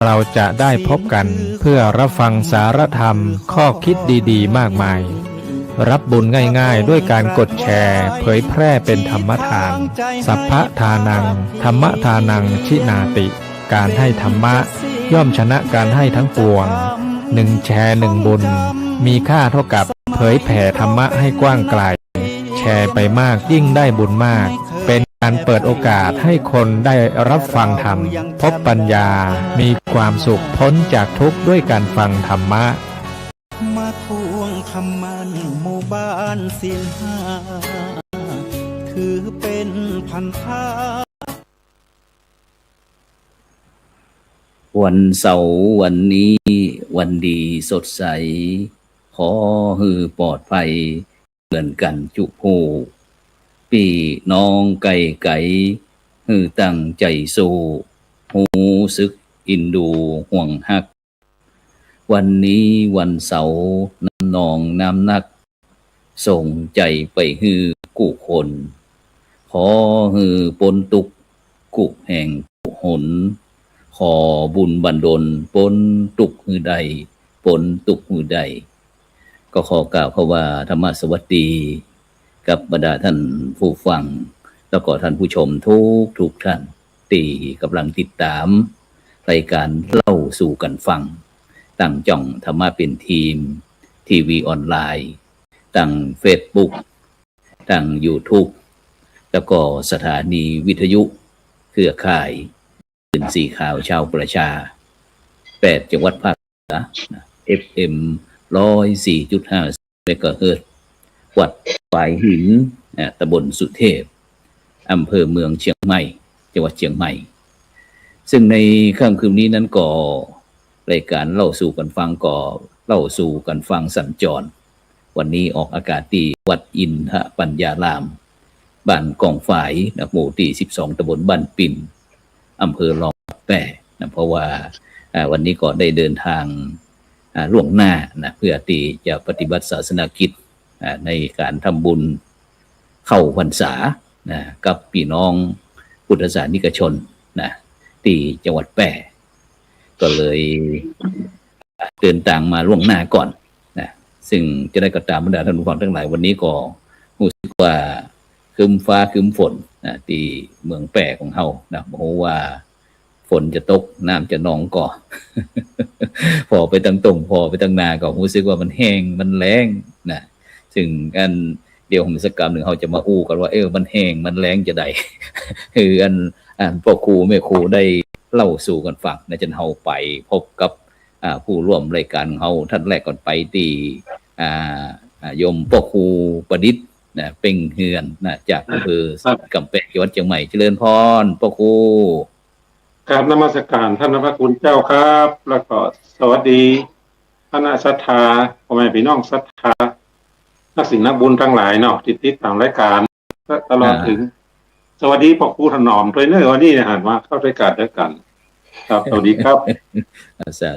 เราจะได้พบกันเพื่อรับฟังสารธรรมข้อคิดดีๆมากมาย รับบุญง่ายๆด้วยการกดแชร์เผยแพร่เป็นธรรมทาน สัพพะทานังธรรมทานังชินาติ การให้ธรรมะย่อมชนะการให้ทั้งปวงหนึ่งแชร์หนึ่งบุญมีค่าเท่ากับเผยแผ่ธรรมะให้กว้างไกลแชร์ไปมากยิ่งได้บุญมากเป็นการเปิดโอกาสให้คนได้รับฟังธรรมพบปัญญามีความสุขพ้นจากทุกข์ด้วยการฟังธรรมะมาทวงคำมันหมู่บ้านศีลห้าถือเป็นพันธะวันเสาร์วันนี้วันดีสดใสขอฮือปลอดภัยเหมือนกันจุหูปีน้องไก่ไก่ฮือตั้งใจสู้หูซึกอินดูห่วงฮักวันนี้วันเสาร์น้ำนองน้ำนักส่งใจไปฮือกุคนขอฮือปนตุกกุแห่งกุหนขอบุญบันดลปนตุกหือใดปนตุกหือใดก็ขอกล่าวเขาว่าธรรมสวัสดีกับบรรดาท่านผู้ฟังแล้วก็ท่านผู้ชมทุกท่านที่กำลังติดตามรายการเล่าสู่กันฟังตั้งจ่องธรรมะเป็นทีมทีวีออนไลน์ตั้ง Facebook ตั้ง YouTube แล้วก็สถานีวิทยุเครือข่ายสื่อสีข่าวชาวประชา8จังหวัดภาคเหนือ FM 104.5 เมกะเฮิรตซ์วัดฝายหินตำบลสุเทพอำเภอเมืองเชียงใหม่จังหวัดเชียงใหม่ซึ่งในค่ำคืนนี้นั้นก็รายการเล่าสู่กันฟังก็เล่าสู่กันฟังสัญจรวันนี้ออกอากาศที่วัดอินทปัญญารามบ้านกองฝายหมู่ที่12ตำบลบ้านปิ่นอำเภอรองแปนะเพราะว่าวันนี้ก็ได้เดินทางล่วงหน้านะเพื่อที่จะปฏิบัติศาสนกิจในการทำบุญเข้าพรรษานะกับพี่น้องพุทธศาสนิกชนนะที่จังหวัดแปก็เลยเดินทางมาล่วงหน้าก่อนนะซึ่งจะได้กระตามบรรดาท่านผู้ฟังทั้งหลายวันนี้ก็รู้สึกว่าคืมฟ้าคืมฝนนะที่เมืองแปของเฮานะเพราะว่าฝนจะตกน้ำจะนองก่อ พอไปตั้งตรงพอไปตั้งนาก็รู้สึกว่ามันแห้งมันแล้งนะซึ่งอันเดี๋ยวผมสักกรรมหนึ่งเขาจะมาอู้กันว่ามันแห้งมันแล้งจะได้ คืออันพ่อครูแม่ครูได้เล่าสู่กันฟังนะจนเฮาไปพบกับผู้ร่วมรายการเฮาท่านแรกก่อนไปที่โยมพ่อครูประดิษฐ์นะเป่งเฮือนนะจากอำเภอกำแพงจังหวัดเชียงใหม่เจริญพรพ่อครูกราบนมัสการท่านพระคุณเจ้าครับแล้วก็สวัสดีคณะศรัทธาพ่อแม่พี่น้องศรัทธานักศิลป์นักบุญทั้งหลายเนาะติดตามรายการตลอดถึงสวัสดีพ่อครูถนอมด้วยเนอวันนี้หันมาเข้ารายการด้วยกันครับสวัสดีครับสา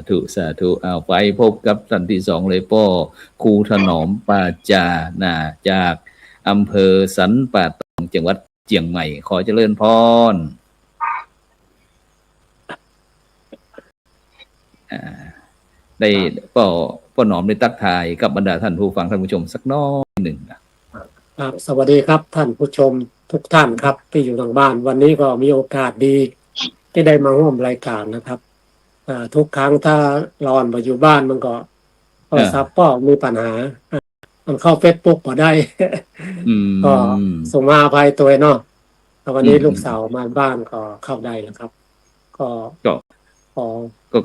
ธุเอาไปพบกับท่านที่สองเลยพ่อครูถนอมปาจานะจากอำเภอสันป่าตองจังหวัดเชียงใหม่ขอเจริญพรได้พ่อหนอมได้ทักทายกับบรรดาท่านผู้ฟังท่านผู้ชมสักน้อยหนึ่งครับสวัสดีครับท่านผู้ชมทุกท่านครับที่อยู่ทางบ้านวันนี้ก็มีโอกาสดีที่ได้มาร่วมรายการนะครับทุกครั้งถ้ารอนมาอยู่บ้านมันก็โทรศัพท์ก็มีปัญหามันเข้า Facebook บ่ได้ก็ส่งมาอภัยตัวเนาะวันนี้ลูกสาวมาบ้านก็เข้าได้แล้วครับ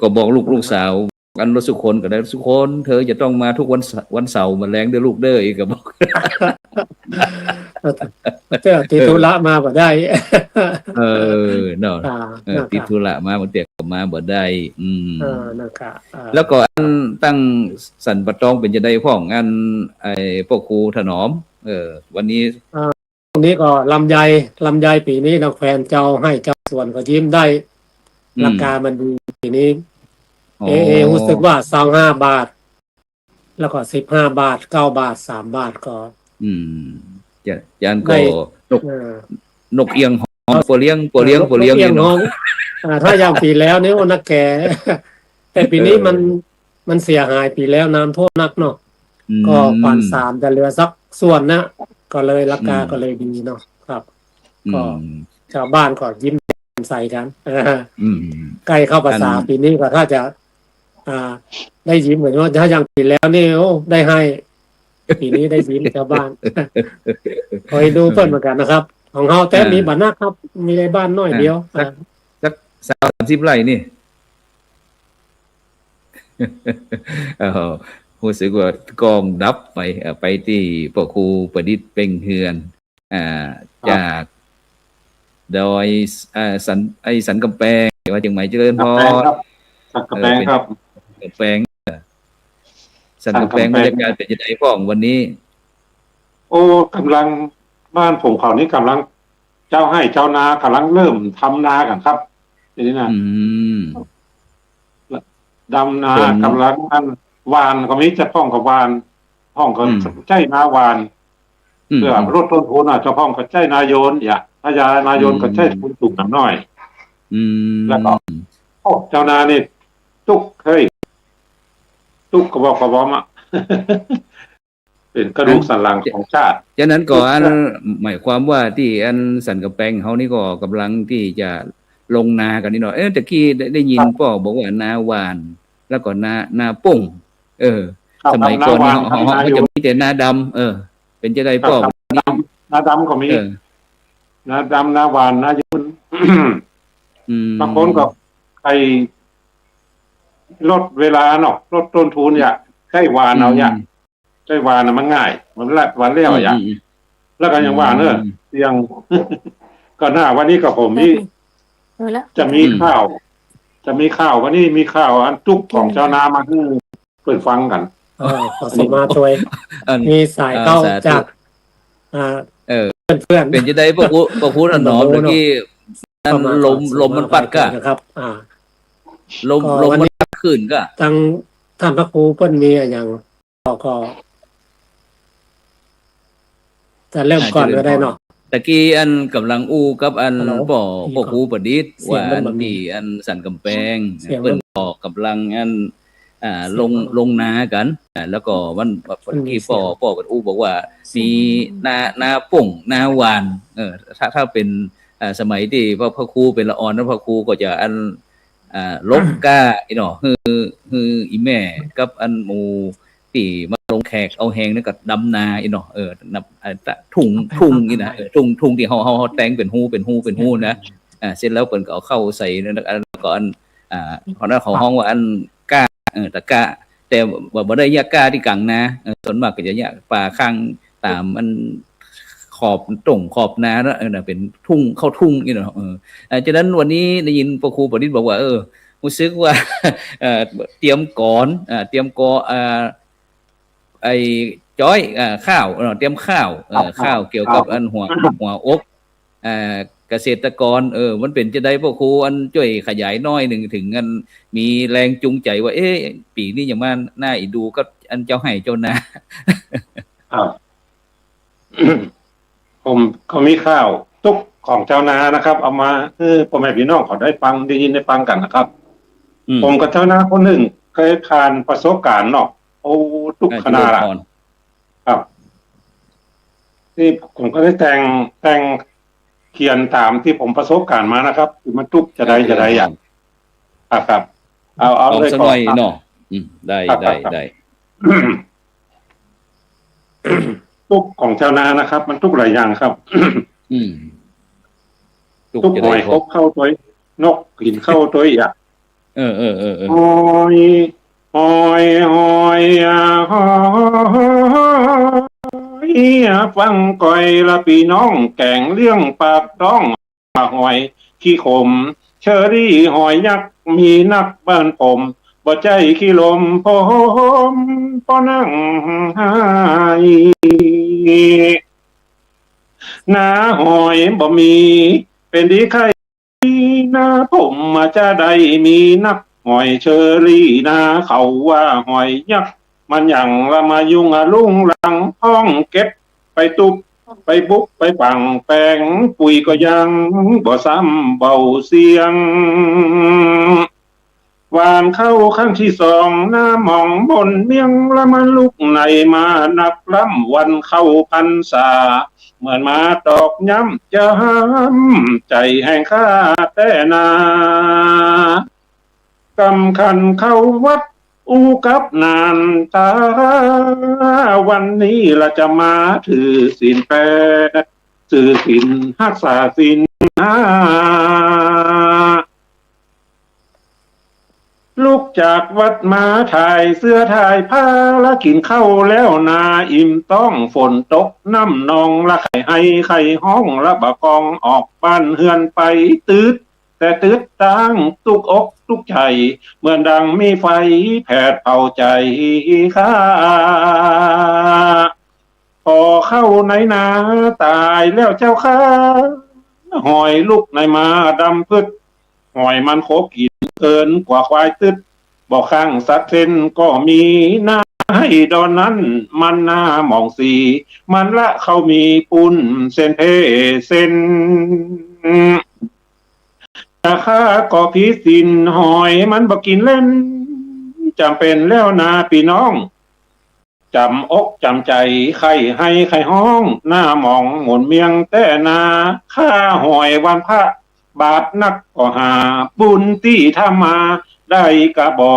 ก็บอกลูกสาวกันสุคนก็ได้สุคนเธอจะต้องมาทุกวันเสาร์มาแรงเด้อลูกเด้ออีกก็บอกเจ้าติดธุระมาบ่ได้เนาะติดธุระมาบางเตียก็มาบ่ได้นะครับแล้วก็อันตั้งสันปะตองเป็นจะได้พ้องอันพ่อครูถนอมวันนี้ตรงนี้ก็ลำไยปีนี้นักแฟนเจ้าให้เจ้าส่วนก็ยิ้มได้ราคามันดีปีนี้รู้สึกว่า25 บาทแล้วก็15 บาท9 บาท3 บาทก็จานก็นกเอียงหอ ห้องปัวเลี้ยงนี่ น้อ เนาะ งถ้าอย่างปีแล้วนี่โอ้นักแก่ แต่ปีนี้มันเสียหายปีแล้วน้ำท่วมหนักเนาะก็ผ่าน3จะเหลือสักส่วนนะก็เลยราคาก็เลยดีเนาะครับ ก็ชาวบ้านก็ยิ้มใส่กันใกล้เข้าภาษาปีนี้ก็ถ้าจะได้ยิ้มเหมือนว่าถ้าอย่างปีแล้วนี่โอ้ได้ให้ปีนี้ได้ยิ้มชาวบ้าน คอยดูเพิ่นเหมือนกันนะครับ ของเฮาแต่มีบ้านนักครับ มีในบ้านน้อยเดียว สัก30 ไร่นี่ รู้สึกว่ากองดับไปที่พ่อครูประดิษฐ์เป่งเฮือนจากดอยสันกำแพงว่าจังไหมเจริญพร สักกระแปงครับ กำแพงสันกำแพงบรรยากาศเป็นยังไงพ่องวันนี้ โอ้กำลังบ้านผมเขานี้กำลังเจ้าให้เจ้านากำลังเริ่มทำนากันครับทีนี้นะดำนากำลังวานก็มีจะพ้องกับวานพ้องก็ใจนาวานเพื่อลดต้นทุนเจ้าพ้องก็ใจนายนถ้ายานายนก็ใจทุนสูงหน่อยแล้วก็เจ้านานี่ตุกเฮ้ยตุกกระบอกอ่ะ เป็นกระดูกสันหลังของชาติฉะนั้นก็หมายความว่าที่สันกำแพงเขานี่ก็กำลังที่จะลงนากันนี่หน่อยตะกี้ได้ยินพ่อบอกว่านาวานแล้วก็นาป่งสมัยก่อนเขาจะมีแต่นาดำเป็นจะได้พ่อนาดำก็มีนาดำนาวานนายุนบางคนก็ใครลดเวลาเนาะลดต้นทุนใช้วานเอาใช้วานมันง่ายมันละวันเลี้ยวแล้วก็ยังวานยัง ก็หน้าวันนี้ก็ผมนี่จะมีข้าววันนี้มีข้าวอันทุกของชาวนามาให้เปิดฟังกันขอสมาช่วยมีสายเข้าจากเพื่อนเป็นจะได้พวกพูดหนอมเมื่อกี้ลมมันปัดก็นะครับลมมันปัดขึ้นก็ทางท่านพระครูเพิ่นมีอย่างก็จะเริ่มก่อนก็ได้เนาะตะกี้กำลังกับพ่อครูประดิษฐ์ว่าที่สันกำแพงเพิ่นก็กำลังลงนากันแล้วก็วันที่พ่อกับบอกว่ามีนาป่งนาวานถ้าเป็นสมัยที่พระครูเป็นละออนแล้วพระครูก็จะลบก้าเนาะคืออีแม่กับหมู่ที่มาลงแขกเอาแหงนั่นก็ดำนาเนาะนับทุ่งนี่นะทุ่งที่เฮาแต่งเป็นหูนะเสร็จแล้วเพิ่นก็เอาเข้าใส่แล้วก็เพราะนั้นเขาห้องว่าก้าตะกะแต่ว่าบ่ได้ยากาที่กลางนาส่วนมากก็จะยากป่าข้างตามขอบนาแล้วเป็นทุ่งเข้าทุ่งนี่เนาะฉะนั้นวันนี้ได้ยินพระครูประดิษฐ์บอกว่ารู้สึกว่าเตรียมก่อนเตรียมกอไอ้จ้อยข้าวเตรียมข้าวเกี่ยวกับหัวอกเกษตรกรมันเป็นจะได้พวกครูช่วยขยายน้อยหนึ่งถึงมีแรงจูงใจว่าปีนี้อย่างว่าหน้าอีดูก็เจ้าให้เจ้านาผมเขามีข้าวทุกของเจ้านานะครับเอามาพ่อแม่พี่น้องเขาได้ฟังได้ยินได้ฟังกันนะครับผมกับเจ้านาคนหนึ่งเคยผ่านประสบการณ์เนาะทุกขนาดครับนี่ผมก็ได้แต่งเขียนตามที่ผมประสบการณ์มานะครับคือมันทุกจะได้อย่างครับเอาเลยก่อนเนาะได้ทุกของชาวนานะครับมันทุกหลายอย่างครับทุกหอยคบเข้าตัวนกหินเข้าตัวหอยฟังก่อยละพี่น้องแกงเลี้ยงปากต้องหอยขี้ขมเชอรี่หอยยักษ์มีนักบ้านผมบ่ใจขี้ลมผมป้อนั่งหายนาหอยบ่มีเป็นดีใครนาผมมาจะได้มีนักหอยเชอรี่นาเขาว่าหอยยักษ์มันอย่างละมายุ่งลุ่งหลังห้องเก็บไปตุบ ไปบุกไปปังแปงปุ๋ยก็ยังบ่ซ้ำเบาเสียงหวานเข้าครั้งที่สองหน้าหมองบนเมียงละมันลุกในมานับล้ำวันเข้าพรรษาเหมือนมาตอกย้ำจะห้ำใจแห่งข้าแต่นากำคันเข้าวัดอูกับนานตาวันนี้เราจะมาถือศีลแปดถือศีลรักษาศีลห้าลุกจากวัดมาถ่ายเสื้อถ่ายผ้าละกินข้าวแล้วนาอิ่มต้องฝนตกน้ำนองละไข่ให้ไข่ห้องละบะกองออกบ้านเฮือนไปตืดแต่ตืดตั้งตุกอกตุกใจเหมือนดังมีไฟแผดเผาใจข้าพอเข้าในนาตายแล้วเจ้าข้าหอยลุกในมาดำพึดหอยมันโคกินเกินกว่าควายตึดบอกข้างสักเส้นก็มีหน้าให้ดอนนั้นมันหน้าหมองสีมันละเขามีปุ้นเส้นเพเส้นราคาก็พิสินหอยมันบอกกินเล่นจำเป็นแล้วนาพี่น้องจำอกจำใจไข่ให้ไข่ห้องหน้าหมองหมุนเมียงแต่นาข้าหอยวันพระบาทนักก็หาบุญที่ทำมาได้กะบ่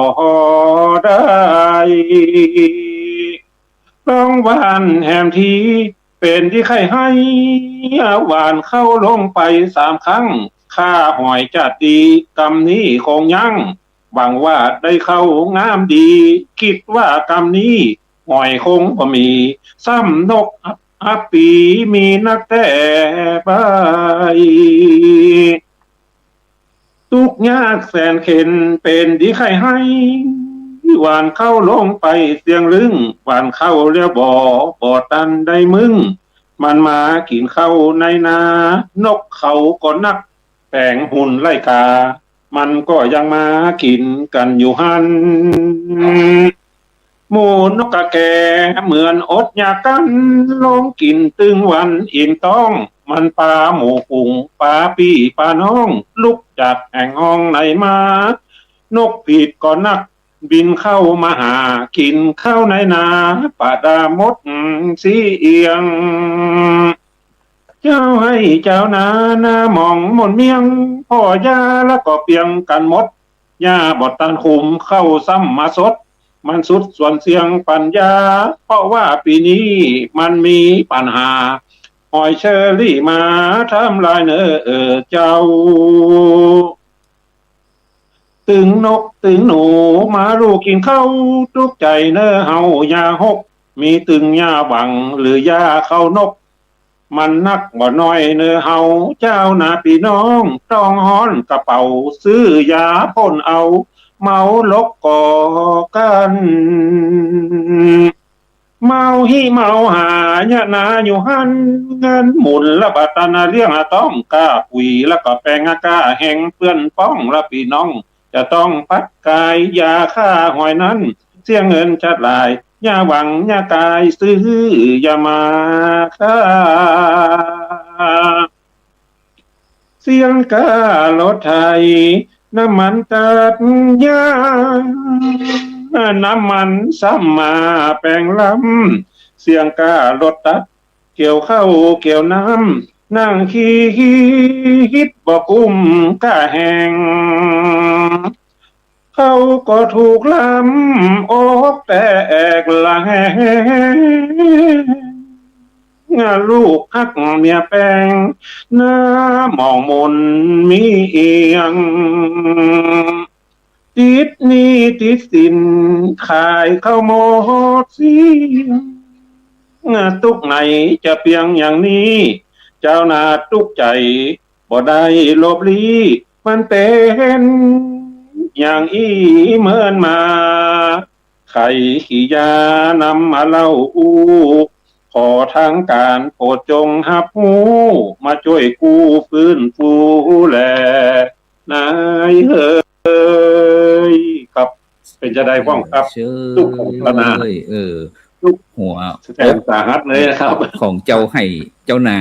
ได้ต้องหวานแหมทีเป็นที่ไข่ให้หวานเข้าลงไป3 ครั้งข้าหอยจะดีกรรมนี้คงยังหวังว่าได้เข้างามดีคิดว่ากรรมนี้หอยคงบ่มีซ้ำนกอัปปีมีนักแต่ไปทุกยากแสนเข็นเป็นดีไข่ให้หวานเข้าลงไปเสียงลึงหวานเข้าเรียวบ่ตันได้มึงมันมากินเข้าในนานกเขาก็นักแปลงหุ่นไล่กามันก็ยังมากินกันอยู่หันหมูนกกะแกเหมือนอดอยากกันลงกินตึงวันอิ่มต้องมันปลาหมูกุ่งปลาปี้ปลาน้องลุกจากแห่งห้องไหนมานกผิดก็นักบินเข้ามาหากินข้าวในนาป่าดามดสีเอียงเจ้าให้เจ้านาหน้าหมองหมดเมียงพ่อยาแล้วก็เปียงกันหมดยาบดตันคุมเข้าซ้ำมาสดมันสุดส่วนเสียงปัญญาเพราะว่าปีนี้มันมีปัญหาหอยเชอรี่มาทำลายเนอเจ้าตึงนกตึงหนูมาลูกกินข้าวทุกใจเนอเฮายาหกมีตึงยาหวังหรือยาเข้านกมันนักบ่น้อยเนอเฮาเจ้านาพี่น้องต้องฮ้อนกระเป๋าซื้อยาพ่นเอาเมาลกก่อกันเมาหิเมาหายะนาอยู่หันเงินหมุนละบัตนาเลี้ยงต้องกาปุยแล้วก็แปลงอากาแห่งเปื้อนป้องละพี่น้องจะต้องปัดกายยาฆ่าหอยนั้นเสียเงินชัดลายยาหวังยากายซื้อยามาฆ่าเสียงการถไทยน้ำมันตัดยาน้ำมันซ้ำมาแปลงล้ำเสียงการถตัดเกี่ยวเข้าเกี่ยวน้ำนั่งขี้ฮิตบอกอุ้มก้าแหงเขาก็ถูกล้ำอกแตกละแหงลูกฮักเมียแปงหน้ามองมนมีเอียงติดนี้ติดสินขายเข้าหมดเสียงตุกไหนจะเพียงอย่างนี้เจ้านาตุกใจบ่ได้ลบลี้มันเป็นอย่างอีเหมือนมาไข่ขี้ยานำมาเล่าขอทางการโปรดจงหับหูมาช่วยกู้ฟื้นฟูแลนายเฮ้ยครับเป็นจะได้ฟ้องครับ เชิญ ทุกคนพนา เออ หัว แสดงสาหัสเลยนะครับ ของเจ้าให้เจ้านา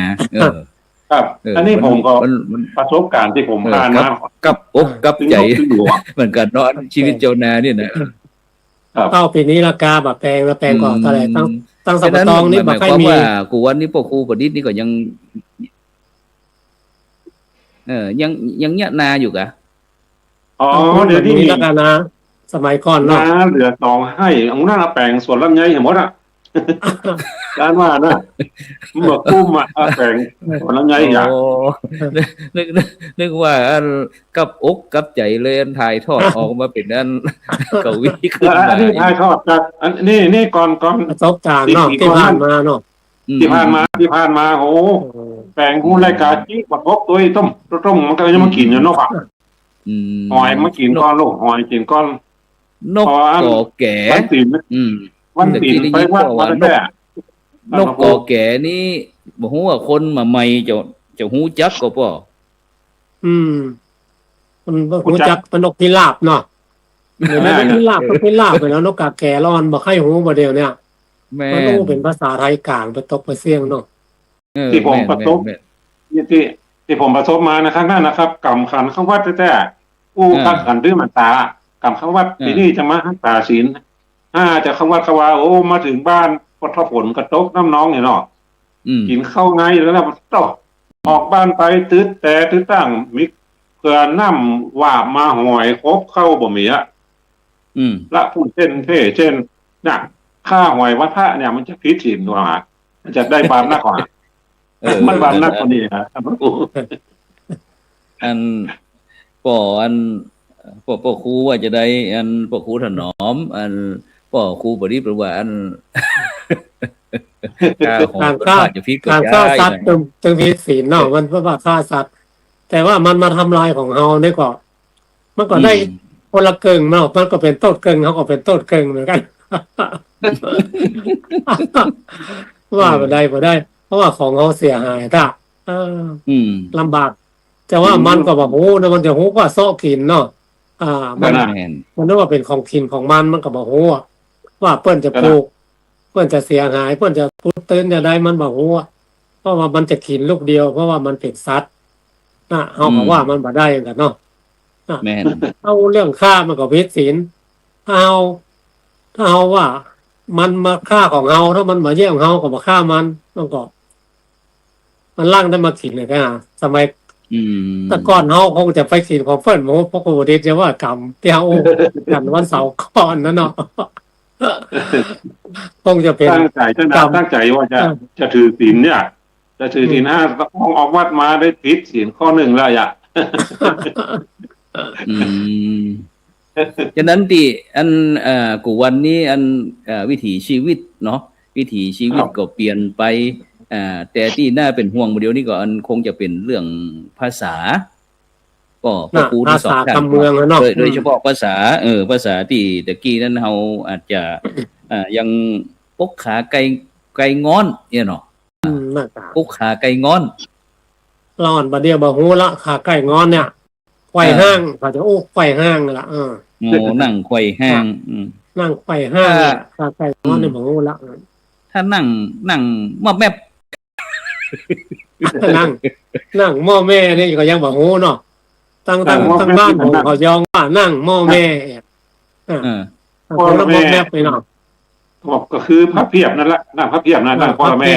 ครับ อันนี้ผมก็ มัน ประสบการณ์ที่ผมผ่านมา กับอกกับใจ ถึงหัว เหมือนกันเนาะชีวิตเจ้านาเนี่ยนะครับ เข้าปีนี้ราคาแบบแพงแล้วแพงกว่าเท่าไหร่ตั้งสัป ฉะนั้น ตองนี่ ห บ่ มาย ค่อย ความ มี ว่ากูวันนี้พวกครูประดิษฐ์นี่ก็ยังยังเนี่ยนาอยู่กะ อ๋อเดี๋ยวนี้ มี มี ราคานะ สมัยก่อน นา เนาะ เหลือตองให้เอาหน้าแปลงสวนลำไยเห็นหมดอ่ะ ด้านว่านะมันบอกกุ้มอ่ะแปลงสวนลำไยอย่าง โอ้นึกว่าอันกับอกกับใจเลยอันถ่ายทอดออกมาเป็นอัน กวีขึ้น แล้ว มา อันนี้ถ่ายทอดจากอันนี่ก่อน ประสบการณ์เนาะที่ผ่านมาเนาะ ที่ผ่านมาโอ้แปลงหูรายการจิ้งปัดพบตัวไอ้ต้มมันก็จะมากินอยู่เนอกอ่ะ อืม หอยมากินก้อนลูกหอยกินก้อน นกกอแก่ วันตีน อืม วันตีนไปวัดวันแรก นกกอแก่นี่บ่ฮู้ว่าคนมาใหม่จะฮู้จักก็ป่อ มันรู้จักเป็นนกพิราบเนาะเดี๋ยวนี้นกพิราบก็พิราบไปแล้วนกกาแก่ร้อนบ่ใครหูบ่เดียวเนี่ย แม่ มันรู้เป็นภาษาไทยกลางไปตกไปเสียงเนาะ ที่ผมประสบที่ผมประสบมานะครั้งนั้นนะครับกำขันเข้าวัดแต่ผู้กักขันดื้อมันตากำเข้าวัดปีนี้จะมาหักตาศีลจะเข้าวัดเขาว่าโอ้มาถึงบ้านพอทอฝนกระตกน้ำน้องเนี่ยเนาะ กินข้าวไงแล้วนะต่อออกบ้านไปตื้อตั้งมิเพื่อน้ำว่ามาหอยครบเข้าบ่มีอะละพูดเช่นน่ะค่าหอยวัดพระเนี่ยมันจะพิถีนกว่ามันจะได้บาปหนักกว่ามันบาปหนักกว่านี้ครับ อันป่ออันป่อครูว่าจะได้อันป่อครูถนอม อันป่อครูบริประว่าอันการฆ่าสัตว์จึงผิดศีลเนาะมันเพราะว่าฆ่าสัตว์แต่ว่ามันมาทำลายของเฮาเนี่ยก็มันก็ได้คนละเกิงเนาะมันก็เป็นโต้นเกิงเขาก็เป็นโต้นเกิงเหมือนกัน ว่าบ่ได้เพราะว่าของเขาเสียหายถ้าลำบากแต่ว่ามันก็บอกโอ้นะมันจะฮู้ว่าซ้อกินเนาะมันนึกว่าเป็นของกินของมันก็บอกโอ้ว่าเปิ้นจะปลูกเปิ้นจะเสียหายเปิ้นจะพูดตื่นจะได้มันบอกโอ้เพราะว่ามันจะกินลูกเดียวเพราะว่ามันเป็นสัตว์นะเฮาก็ว่ามันบ่ได้กันเนาะแม่นเอาเรื่องฆ่ามันก็ผิดศีลถ้าเฮาว่ามันมาฆ่าของเฮาถ้ามันมาแย่งเฮาก็บ่ฆ่ามันก็มันล่างได้มากินเลยก็สมัยแต่ก่อนเฮาคงจะไปกินของเพิ่นโมเพราะโควิดจะว่ากรรมที่เฮากันวันเสาร์ก่อนนั่นเนาะคงจะเป็นตั้งใจว่าจะถือศีลเนี่ยจะถือศีล5ต้องออกวัดมาได้ผิดศีลข้อหนึ่งแล้วอ่ะฉะนั้นที่อันกูวันนี้อันวิถีชีวิตเนาะวิถีชีวิตก็เปลี่ยนไปแต่ที่น่าเป็นห่วงเดี๋ยวนี้ก็อันคงจะเป็นเรื่องภาษาก็ครูทั้งสองท่านโดยเฉพาะภาษาภาษาที่ตะกี้นั้นเราอาจจะยังปกขาไก่ง้อนเนี่ยเนาะปกขาไก่ง้อนร้อนบ่เดียวบ่ฮู้ละขาไก่งอนเนี่ยไขว่ห้างเขาจะโอ้ไขว่ห้างล่ะโง่นั่งไขว่ห้างนั่งไขว่ห้างขาไก่งอนเนี่ยบ่ฮู้ละถ้านั่งมอบแมบนั่งหม้อแม่นี่ก็ยังบ่ฮู้เนาะตั้งบ้านผมเขายองว่านั่งหม้อแม่คนละหม้อแม่ไปเนาะก็คือพระเพียบนั่นแหละนั่งพระเพียบนั่นพ่อแม่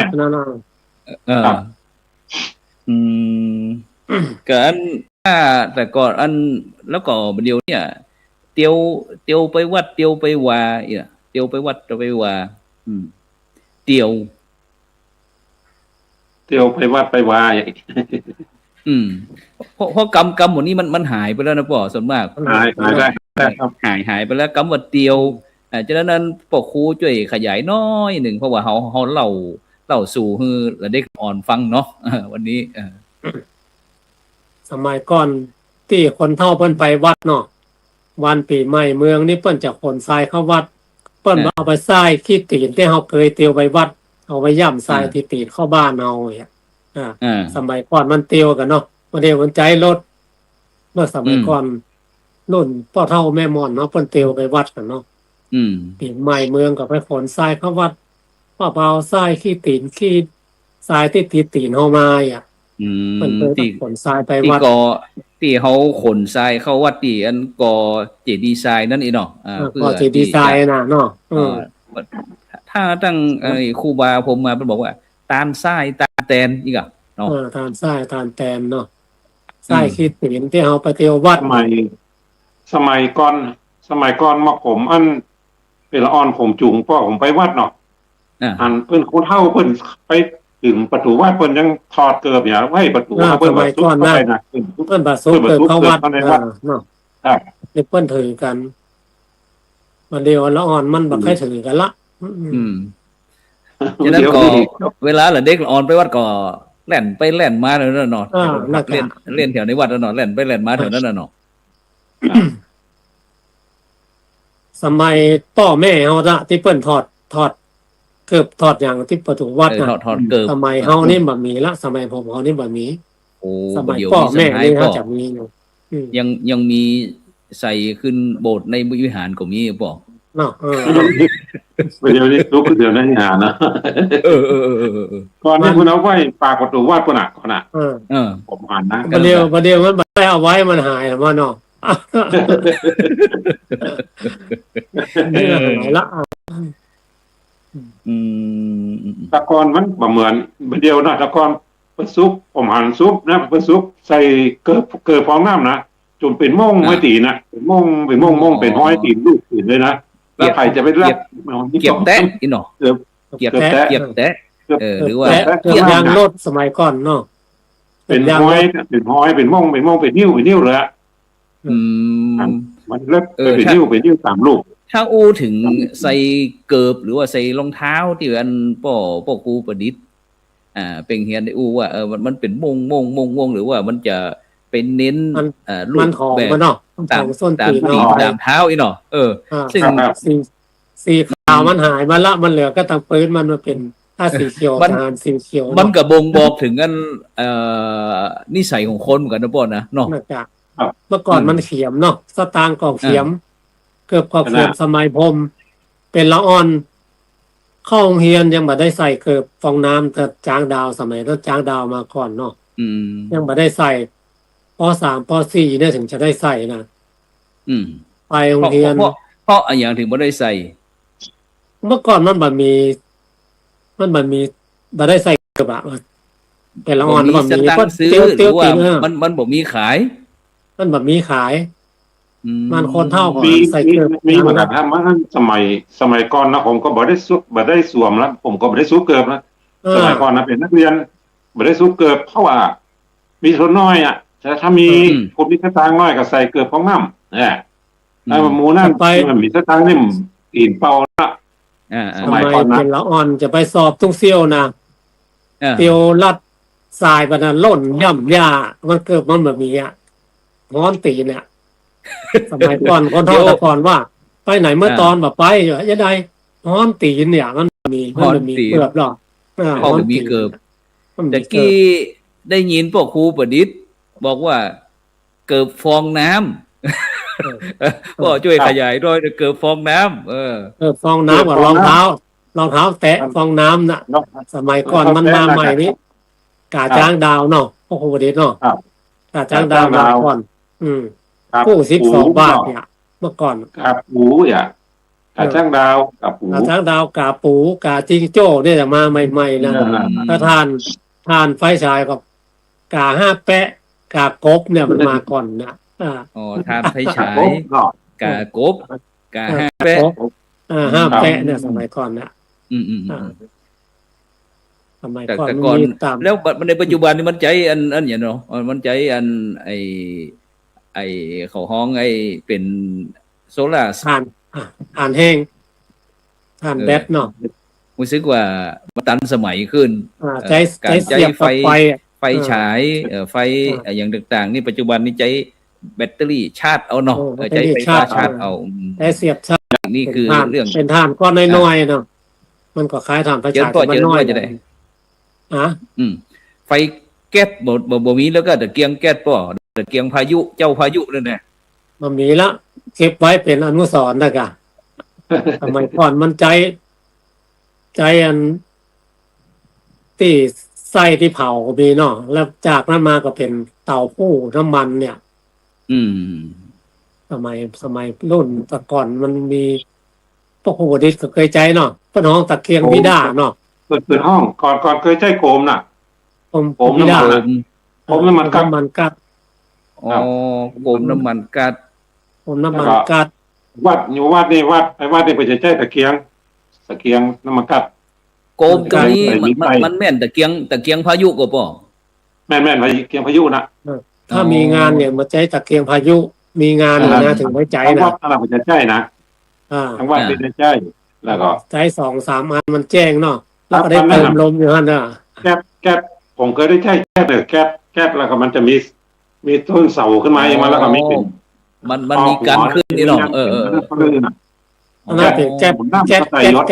ก็อันแต่ก่อนอันแล้วก็เดียวเนี่ยเตียวไปวัดเตียวไปวาเตียวไปวัดไปวาเตียวไปวัดไปวาเพราะกรรมหมดนี้มันหายไปแล้วนะป่อส่วนมากหายได้ครับหายไปแล้วกรรมว่าเตียวฉะนั้นป่อครูช่วยขยายน้อยหนึ่งเพราะว่าเขาเล่าสู่ฮือและเด็กอ่อนฟังเนาะวันนี้สมัยก่อนที่คนเฒ่าเพิ่นไปวัดเนาะวันปีใหม่เมืองนี่เพิ่นจะขนทรายเข้าวัดเพิ่นเอาไปทรายขี้ตีนที่เฮาเคยเตียวไปวัดเอาไปย่ำทรายที่ตีนเข้าบ้านเฮาสมัยก่อนมันเตียวกันเนาะบ่ได้สนใจรถเมื่อสมัยก่อนรุ่นพ่อเฒ่าแม่ม่อนเนาะเพิ่นเตียวไปวัดกันเนาะปีใหม่เมืองก็ไปขนทรายเข้าวัด ว่าเบาทรายขี้ตีนขี้ทรายที่ตีตีนเฮามาอ่ะ อืม มันเคย ที่ ขนทรายไป ที่ วัด กอที่เขาขนทรายเข้าวัดที่อันกอเจดีย์ทรายนั่นเองเนาะเพื่ พอ อ จะดีไซน์น่ะเนาะ ถ้าตั้งไอ้ครูบาผมมาเป็นบอกว่า ตาลทรายตาลแตนอีกอ่ะเนาะ ทานทรายทานแตนเนาะทรายขี้ตีนที่เฮาไปเที่ยววัด สมัยก่อนมาผมอันเป็นละอ่อนผมจุงพ่อผมไปวัดเนาะ อันเพิ่นคนเฒ่าเพิ่นไปถึงประตูวัดเพิ่นยังถอดเกิบอย่าไว้ประตูเพิ่นมาซุกเข้าไปนะ เพิ่นบาสุกเกิดเข้าวัดเนาะ ครับ นี่เพิ่นถือกันวันเดียวละอ่อนมันบ่ค่อยถือกันละ อืมฉะนั้นก็เวลาเด็กอ่อนไปวัดก็แล่นไปแล่นมาเนาะเนาะเล่นแถวในวัดเนาะแล่นไปแล่นมาแถวนั้นเนาะ สมัยพ่อแม่เฮาละที่เพิ่นถอดเกิบถอดอย่างที่ประตูวัดน่ะ ถอดเกิบ สมัยเฮานี่บ่มีละสมัยผมเฮานี่บ่มี โอ้ สมัย เดี๋ยว พ่อ มีส แม่ มัย นี่ ก็ เฮาจะมีอยู่ ยังมีใส่ขึ้นโบสถ์ในวิหารก็มีบอก เนาะ เดี๋ยวนี้ลุกเดี๋ยวนั้นหานะ เออ ก่อนนี้เพิ่นเอาไว้ปากประตูวัดเพิ่นน่ะก่อนน่ะผมอ่านนะ บ่เดียวมันบ่ได้เอาไว้มันหายมาเนาะนี่หายละ อืม ตะกอนมันบ่เหมือนเดียวนะตะกอนเพิ่นซุปผมหันซุปนะเพิ่นซุปใส่เกิบฟองน้ำนะจนเป็นม่งห้อยตีนะเป็นม่งเป็นห้อยตีลูกตีเลยนะแล้วใครจะไปรับ เก็บแตะอีเนาะเก็บแตะหรือว่า เกี่ยวยางรถสมัยก่อนเนาะ เป็นห้อยเป็นม่งเป็นนิ้วเลย อืม มันเล็บเป็นนิ้ว3ลูก ถ้าอู้ถึงใส่เกิบหรือว่าใส่รองเท้าที่อันป่อกูประดิษฐ์เป็นเฮียนได้อู้ว่ามันเป็นมงหรือว่ามันจะเป็นเน้นรูปแบบตามส้นตีนตามเท้าอีเนาะซึ่งสีขาวมันหายมาละมันเหลือก็ตามปืนมันมาเป็นถ้าสีเขียวทานสีเขียวมันก็บ่งบอกถึงอันนิสัยของคนเหมือนกันนะป่อนะเนาะเมื่อก่อนมันเขียมเนาะสตางค์กองเขียมเกือบกองเขียมสมัยผมเป็นละอ่อนเข้าโรงเรียนยังบ่ได้ใส่เกือบฟองน้ำแต่จางดาวสมัยนั้นจางดาวมาก่อนเนาะยังบ่ได้ใส่ป.3 ป.4 เนี่ยถึงจะได้ใส่นะไปโรงเรียนเพราะอย่างถึงบ่ได้ใส่เมื่อก่อนมันบ่มีบ่ได้ใส่เกือบอะเป็นละอ่อนบ่มีก็ซื้อหรือว่ามันบ่มีขายมันบ่มีขายมันคนเท่าก่อนใส่เกือบมีเหมือนกันครับมันสมัยก่อนนะผมก็บ่ได้สวมแล้วผมก็บ่ได้สู้เกือบนะสมัยก่อนนะเป็นนักเรียนบ่ได้สู้เกือบเพราะว่ามีส่วนน้อยอ่ะถ้ามีผมมีสตางค์น้อยก็ใส่เกือบของน้ำถ้าหมูนั่นมันมีสตางค์นี่ตีนเป่าละสมัยก่อนเป็นละอ่อนจะไปสอบตุ้งเซี่ยวนะเตียวลัดทรายปะนั้นล่นย่ำหญ้ามันเกิดมันแบบนี้อ่ะฮ้อนตีเนี่ยสมัยก่อนคนเท่าแต่ก่อนว่าไปไหนเมื่อตอนแบบไปยังไงฮ้อนตีเนี่ยมันมีเกือบหรอฮ้อนมีเกือบตะกี้ได้ยินพวกครูประดิษฐ์บอกว่าเกิบฟองน้ำก็ช่วยขยายด้วยเกิบฟองน้ำฟองน้ำกับรองเท้แตะฟองน้ำน่ะสมัยก่อนมันมาใหม่นี้กาจ้างดาวเนาะพวกครูประดิษฐ์เนาะกาจ้างดาวมาก่อนกู้12 บาทเนี่ยเมื่อก่อนกับปูกาจ้างดาวกับปูกาจ้างดาวกาปูกาจิงโจ้เนี่ยจะมาใหม่ๆนะถ้าทานไฟฉายกับกา5 แปะกากบเนี่ยมันมาก่อนนะทานไฟฉายกากบกา5 แปะ5 แปะเนี่ยสมัยก่อนนะสมัยก่อนมันมีตามแล้วในปัจจุบันนี่มันใจอันอย่างเนาะมันใจอันไอเขาห้องเป็นโซล่าอ่านแห้งอ่านแบตเนาะรู้สึกว่ามันตันสมัยขึ้นการใช้ไฟฉายไฟอย่างต่างๆนี่ปัจจุบันนี่ใช้แบตเตอรี่ชาร์จเอาเนาะใช้ไฟฟ้าชาร์จเอาแต่เสียบชาร์จนี่คือเรื่องเป็นถ่านก้อนน้อยๆเนาะมันก็คล้ายถ่านไฟฉายมันน้อยจะได้ไฟแก๊สบ่มีแล้วก็ตะเกียงแก๊สป่อตะเกียงพายุเจ้าพายุนั่นแหละมันมีละเก็บไว้เป็นอนุสรณ์นะกะสมัยก่อนมันใจ ใจอันที่ไส้ที่เผาก็มีเนาะแล้วจากนั้นมาก็เป็นเตาผู้น้ำมันเนี่ย อืม สมัยรุ่นแต่ก่อนมันมีพวกผู้บริษก็เคยใจเนาะพน้องตะเกียงพิดาเนาะ เปิดห้องก่อนเคยใช้โกมน่ะ ผม ผม พิดา น้ำมัน ผมน้ำมันกัด น้ำมันกัด อ๋อโกมน้ำมันกัด ผมน้ำมันกัด วัดอยู่วัดนี่เพิ่นจะใช้ตะเกียงน้ำมันกัด โกมตัวนี้ ใส่มีไฟ มันแม่นตะเกียงพายุก็ป่อ แม่นๆไว้เกียงพายุนะ ถ้ามีงานเนี่ยมาใจตะเกียงพายุ มีงานเนี่ยนะถึงไว้ใจ ทั้งวั นะ ดอะไรเพิ่นจะใช้นะ อ่า ทั้งวัดเพิ่นจะใช้แล้วก็ ใจ2-3อันมันแจ้งเนาะแล้วก็ได้เติมลมอยู่นั่นน่ะ แก๊สผมเคยได้ใช้แก๊สแก๊สแล้วก็มันจะมีต้นเสาขึ้นมาอย่างมาแล้วก็มีเป็น มันมีการขึ้นนี่เนาะเออ อันนั้นเป็นแก๊ส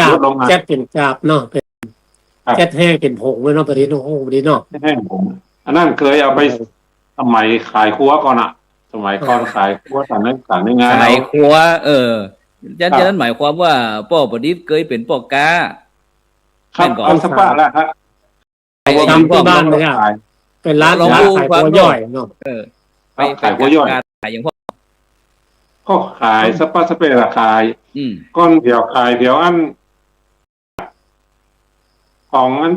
กาบแก๊สเป็นกาบเนาะเป็นแก๊สแห้งเป็นผงเลยเนาะประเดี๋ยวโอ้โหประเดี๋ยวเนาะ แห้งผมอันนั้นเคยเอาไปสมัยขายครัวก่อนอะสมัยก่อนขายครัวแต่นั้นขายในงาน ขายครัวฉะนั้นหมายความว่าป้อประดิษฐ์เคยเป็นป้อกา ครับเอาสปาแล้วฮะ ทำที่บ้านเลยอ่ะเป็นร้านขายขายย่อยเนาะ ไปขายครัวย่อยขายอย่างพ่อ ก็ขายสปาสเปรย์ขาย อืม ก้อนเดียวขายเดียวอันของอัน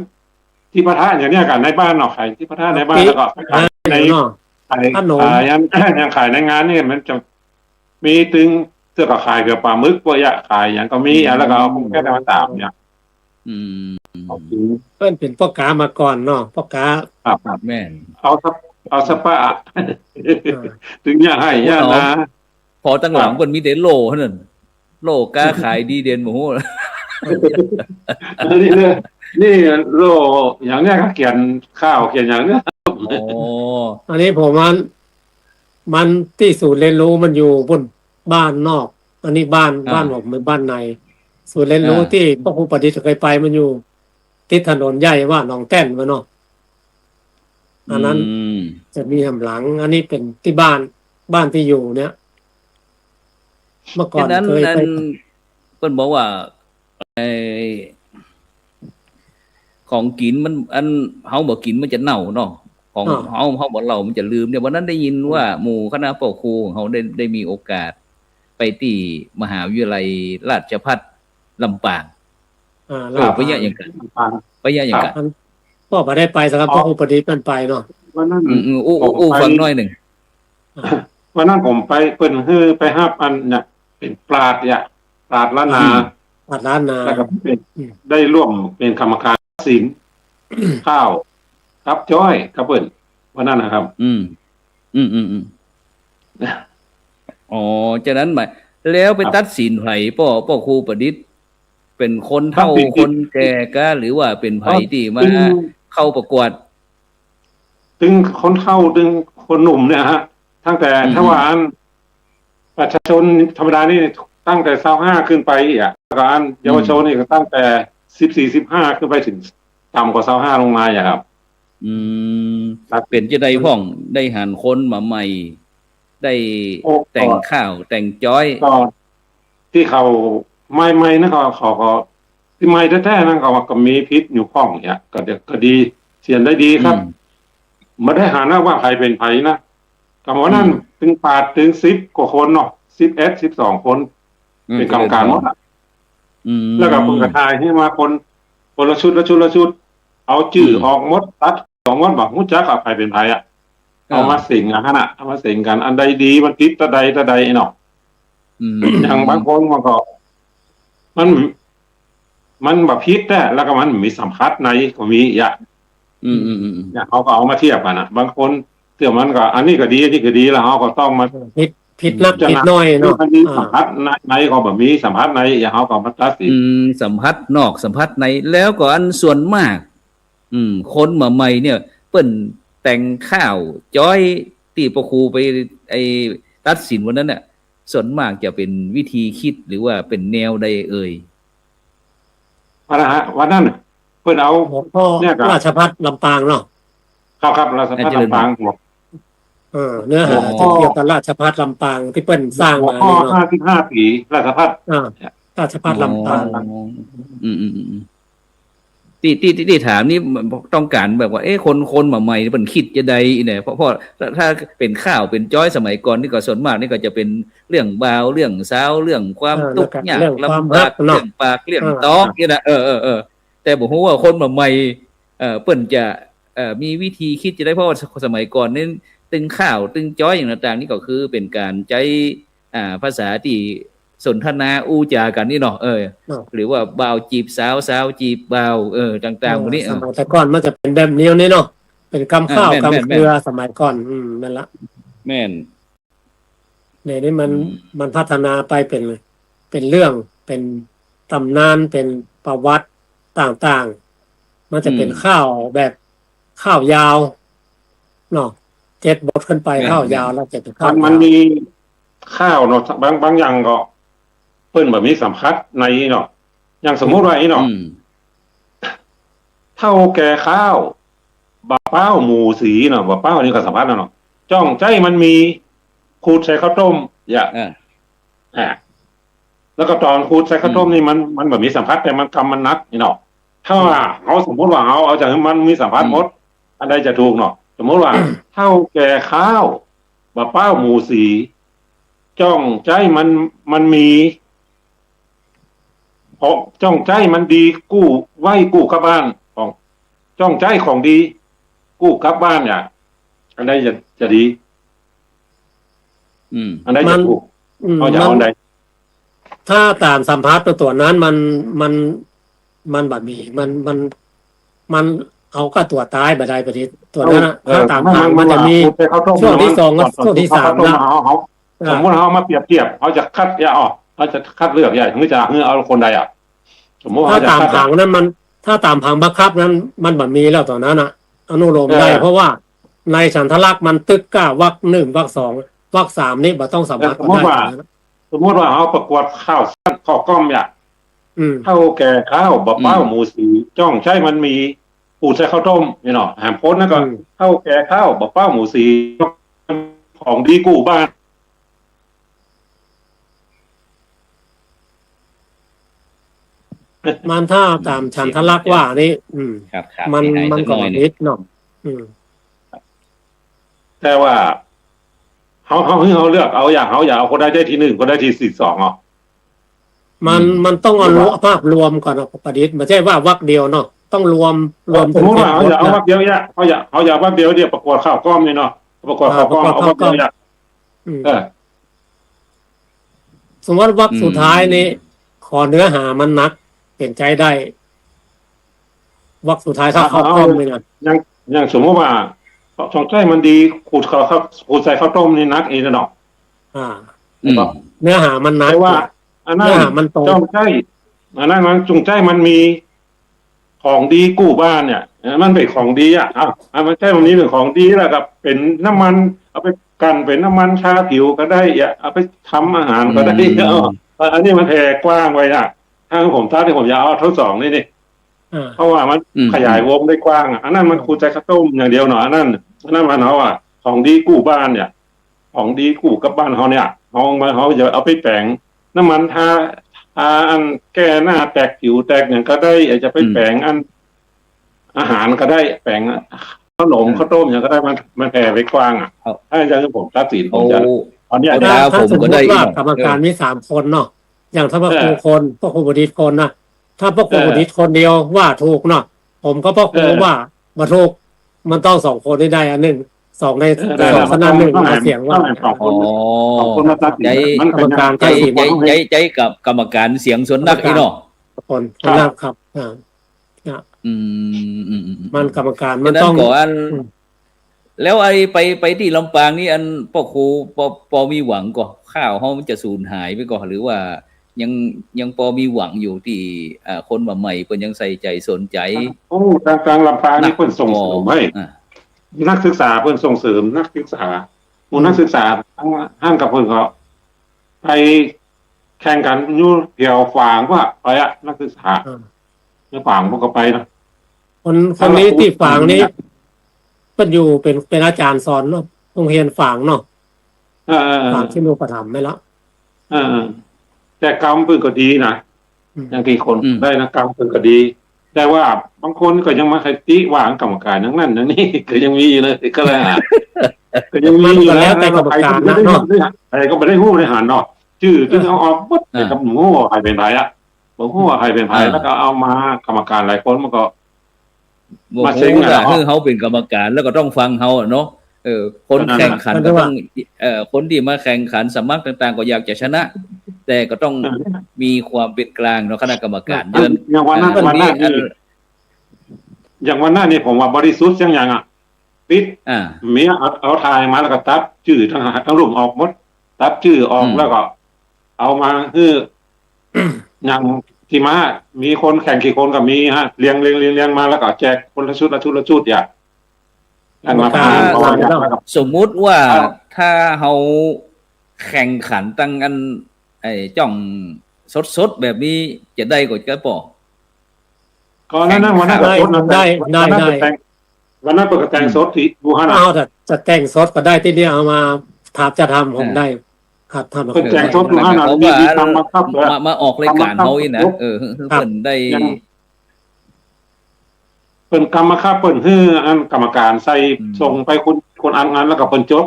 ที่พระธาตุอย่างเนี้ยกันในบ้านเนาะขายที่พระธาตุในบ้านแล้วก็ขายใน เนาะ ขายยังขายในงานนี่มันจะมีตึงเสื้อก็ขายเกี่ยวกับปลาหมึกพวกยะขายอย่างก็มีแล้วก็เอาพวกแค่มาตามเนี่ย อืม เอาจริง เพิ่นเป็นพ่อกามาก่อนเนาะพ่อกา ครับ แม่น เอาสปาถึงอย่าให้ย่านะ พอตั้งหลังคนมีแต่โลเท่านั้นโลกาขายดีเด่นหมู นี่โลอย่างเนี้ยก็เขียนข้าวเขียนอย่างเนี้ย โอ้ อันนี้ผมมันที่ศูนย์เรียนรู้มันอยู่บนบ้านนอก อันนี้บ้านผมเป็นบ้านในศูนย์เรียนรู้ที่พวกผู้ประดิษฐ์เคยไปมันอยู่ติดถนนใหญ่ว่าหนองแต้นมาเนาะอันนั้นจะมีหำหลัง อันนี้เป็นที่บ้านที่อยู่เนี่ย เมื่อก่อน นั้น เคยไป เพิ่นบอกว่าไอ้ของกินมันอันเฮาบ่กินมันจะเน่าเนาะของเฮาบ่เรามันจะลืมเนี่ยวันนั้นได้ยินว่าหมู่คณะปกครูของเฮาได้มีโอกาส ไปที่มหาวิทยาลัยราชภัฏลำปาง แล้ว ไปเยอะอย่างกันไปเยอะอย่างกัน พ่อมาได้ไปสักครับพวกผู้ประดิษฐ์มันไปเนาะ วันนั้น ฟังหน่อยหนึ่ง วันนั้นผมไปเปิ้นฮื้อไป5 อันเนี่ยเป็นปราดเนี่ยปราดละนา ปัดร้านนา แล้วก็ได้ร่วมเป็นกรรมการศิลป์ข้าวครับจ้อยครับเปิ้นวันนั้นนะครับ อ๋อจากนั้นหมายแล้วไปตัดสินไผป้อครูประดิษฐ์เป็นคนเฒ่าคนแก่กะหรือว่าเป็นไผที่มาเข้าประกวด ถึงคนเฒ่าถึงคนหนุ่มเนี่ยฮะตั้งแต่ถ้าว่าอันประชาชนธรรมดานี่ตั้งแต่25ขึ้นไปอ่ะแล้วก็อันเยาวชนนี่ก็ตั้งแต่14-15ขึ้นไปถึงต่ำกว่า25ลงมาอย่างครับ เป็นจะได้พ่องได้หันคนมาใหม่ ได้แต่งข้าวแต่งจ้อย ก็ที่เขาไม่นะเขาก็ที่ไม่แท้ๆนั่นก็มีพิษอยู่ข้องเนี่ยก็ดีเสียนได้ดีครับไม่ได้หานะว่าใครเป็นไผนะกรรมนั้นถึง8 ถึง 10 กว่าคนเนาะ12 คนเป็นกรรมการหมดแล้วก็เพิ่นก็ทายให้มาคนละชุดเอาชื่อออกหมดตัดสองหมดบอกฮู้จักใครเป็นไผอ่ะเอามาสิงกันน่ะเอามาสิงกันอันใดดีมันผิดตะใดเนาะอย่างบางคนมันก็มันแบบพิษแท้แล้วก็มันมีสัมผัสในก็มีอย่างเขาก็เอามาเทียบกันนะบางคนเชื่อมันก็อันนี้ก็ดีอันนี้ก็ดีแล้วเขาก็ต้องมาผิดนักผิดน้อยเนาะ มันมีสัมผัสในก็แบบมีสัมผัสในอย่างเขาก็มาตัดสินสัมผัสนอกสัมผัสในแล้วก็อันส่วนมากคนมาใหม่เนี่ยเปิ้นแต่งข้าวจ้อยตีประครูไปตัดสินวันนั้นเนี่ยส่วนมากจะเป็นวิธีคิดหรือว่าเป็นแนวใดเอ่ยวันนั้นเพิ่นเอาเนี่ยราชภัฏลำปางเนาะครับราชภัฏลำปางเนื้อหาที่เกี่ยวกับราชภัฏลำปางที่เปิ้นสร้างมา55 ปีราชภัฏราชภัฏลำปาง ที่ถามนี่ต้องการแบบว่าคนมาใหม่เป็นคิดจะใดเนี่ยเพราะถ้าเป็นข้าวเป็นจ้อยสมัยก่อนนี่ก็ส่วนมากนี่ก็จะเป็นเรื่องบ่าวเรื่องสาวเรื่องความทุกข์ยากลำบากเรื่องปากเรื่องตอกนี่นะแต่บอกว่าคนมาใหม่เปิ้นจะมีวิธีคิดจะได้เพราะว่าสมัยก่อนนี่ตึงข้าวตึงจ้อยอย่างต่างๆนี่ก็คือเป็นการใช้ภาษาที่สนทนาอู้จากันนี่เนาะหรือว่าบ่าวจีบสาวสาวจีบบ่าวต่างๆพวกนี้สมัยแต่ก่อนมันจะเป็นแบบนี้นี่เนาะเป็นกำข้าวกำเกลือสมัยก่อนนั่นละแม่นในนี้มันพัฒนาไปเป็นเรื่องเป็นตำนานเป็นประวัติต่างๆมันจะเป็นข้าวแบบข้าวยาวเนาะ7 บทขึ้นไปข้าวยาวแล้วจะเป็นข้าวมันมีข้าวเนาะบางอย่างก็เพิ่นแบบนี้สัมผัสในเนาะอย่างสมมุติว่าเนาะเท่าแก่ข้าวบะเป้าหมูสีเนาะบะเป้านี่ก็สัมผัสเนาะจ้องใจมันมีขูดใส่ข้าวต้มแล้วก็ตอนขูดใส่ข้าวต้มนี่มันแบบมีสัมผัสแต่มันกำมันนักเนาะถ้าว่าเอาสมมติว่าเอาจากมันมีสัมผัสหมดอันใดจะถูกเนาะสมมติว่าเท่าแก่ข้าวบะเป้าหมูสีจ้องใจมันมีเพราะจ้องใจมันดีกู้ไหวกู้กลับบ้านของจ้องใจของดีกู้กลับบ้านเนี่ยอันใดจะดีอันใดจะถูกเอาอย่างอันใดถ้าตามสัมภาษณ์ตัวนั้นมันบัดมีมันเอาก็ตัวตายบัดใดบัดนี้ตัวนั้นถ้าตามทางมันจะมีช่วงที่2กับช่วงที่3นะสมมติเขามาเปรียบเทียบเขาจะคัดเขาจะคัดเลือกใหญ่ถึงจะเอาคนใดสมมติถ้าตามผังนั้นถ้าตามผังบังคับนั้นมันบัดมีแล้วตอนนั้นอนุโลมได้เพราะว่าในฉันทลักษณ์มันตึกก้าวรรค1วรรค2วรรค3นี่บ่ต้องสัมภาษณ์ได้สมมติว่าเขาประกวดข้าวสั้นข้าวก้อมเท่าแก่ข้าวบะเป้าหมูสีจ้องใช่มันมีปูดใส่ข้าวต้มนี่เนาะแหมโพสนั่นก็เท่าแก่ข้าวบะเป้าหมูสีของดีกู้บ้านมันถ้าตามฉันทลักษณ์ว่านี่มันก็นิดเนาะแต่ว่าเขาเลือกเอาอย่างเขาอยากเอาคนได้ที่1คนได้ที่2มันต้องเอาภาพรวมก่อนประดิษฐ์ไม่ใช่ว่าวรรคเดียวเนาะต้องรวมสมมติว่าเขาอยากเอาวรรคเดียวเนี่ยเขาอยากวรรคเดียวเดี๋ยวประกวดข้าวก้อมเนี่ยเนาะประกวดข้าวก้อมเอาวรรคเดียวเนี่ยสมมติวรรคสุดท้ายนี้ขอเนื้อหามันนักเปลี่ยนใจได้วรรคสุดท้ายถ้าข้าวต้มเลยนะอย่างสมมติว่าช่องใจมันดีขูดใส่ข้าวต้มนี่นักเองเนาะเนื้อหามันนักว่าอันนั้นจ้องใจอันนั้นมันจงใจมันมีของดีกู้บ้านเนี่ยมันเป็นของดีมันใช่วันนี้เป็นของดีแล้วครับเป็นน้ำมันเอาไปกันเป็นน้ำมันชาผิวก็ได้เอาไปทำอาหารก็ได้อันนี้มันแผ่กว้างไว้ทางผมท้าที่ผมอยากเอาทดสอบนี่เพราะว่ามันขยายวงได้กว้างอันนั้นมันขูดใส่ข้าวต้มอย่างเดียวหน่อยอันนั้นมันเขาของดีกู้บ้านเนี่ยของดีกู้กับบ้านเขาเนี่ยเขาจะเอาไปแปลงน้ำมันทาอันแก้หน้าแตกผิวแตกอย่างก็ได้อาจจะไปแปลงอันอาหารก็ได้แปลงขนมข้าวต้มอย่างก็ได้มันแผ่ไปกว้างถ้าอย่างผมตัดสินผมจะตอนนี้ถ้าสมมติว่ากรรมการมี3 คนเนาะอย่างถ้าพระครูคนพระครูบดิษฐ์คนนะถ้าพระครูบดิษฐ์คนเดียวว่าถูกเนาะผมก็พระครูว่ามาถูกมันต้อง2 คนได้อัน1 2ใน2คณะ1มาเสียงว่าคนมาตัดสินมันกรรมการใจกับกรรมการเสียงส่วนนักเนาะคนนักครับมันกรรมการมันต้องก่อนแล้วไปที่ลำปางนี่อันพ่อครูพอมีหวังก่อข้าวเขามันจะสูญหายไปก่อนหรือว่ายังพอมีหวังอยู่ที่คนใหม่เพิ่นยังใส่ใจสนใจทางลำปางนี่เพิ่นส่งเสริมให้นักศึกษาเพิ่นส่งเสริมนักศึกษานักศึกษาห้างกับเพิ่นเขาไปแข่งกันอยู่เดี่ยวฝางว่าไปนักศึกษาในฝางพวกก็ไปนะคนนี้ที่ฝางนี้เพิ่นอยู่เป็นอาจารย์สอนเนาะโรงเรียนฝางเนาะฝางที่นูประถมไม่ละแต่กรรมเพิ่นก็ดีนะอย่างกี่คนได้นะกรรมเพิ่นก็ดี แต่ว่าบางคนก็ยังมาคติว่ากรรมการอย่างนั้นอย่างนี้ก็ยังมีอยู่เลยก็เลยก็ยังมีอยู่แล้วแต่กรรมการนะเนาะอะไรก็ไม่ได้หู้บริหารเนาะชื่อถึงเอาออกปุ๊บแต่กับหมูใครเป็นไผอ่ะบอกว่าใครเป็นไผแล้วก็เอามากรรมการหลายคนมันก็ มาเซ็งอ่ะคือเขาเป็นกรรมการแล้วก็ต้องฟังเขาเนาะคนแข่งขันก็ต้องคนที่มาแข่งขันสมัครต่างๆก็อยากจะชนะ แต่ก็ต้องมีความเป็นกลางเนาะคณะกรรมการอย่างวันหน้านี่ผมว่าบริสุทธิ์อย่างอ่ะปิดเมียเอาทายมาแล้วก็ตัดชื่อทั้งรูปออกหมดตัดชื่อออกแล้วก็เอามาคืออย่างที่มามีคนแข่งกี่คนก็มีฮะเรียงมาแล้วก็แจกคนละชุดอย่างสมมุติว่าถ้าเขาแข่งขันตั้งอันจ่องสดแบบนี้จะได้กว่าจะปอก็นั่นวันนั้นได้วันนั้นเปิดแต่งสดที่บูฮานะเอาจะแต่งสดก็ได้ที่นี่เอามาถามจะทำผมได้ครับทำแต่งสดบูฮานะมีทำมาออกรายการเขาอีกนะเพิ่นได้เป็นกรรมการเปิดฮื้ออันกรรมการใส่ส่งไปคนอ่านงานแล้วก็เปิดจบ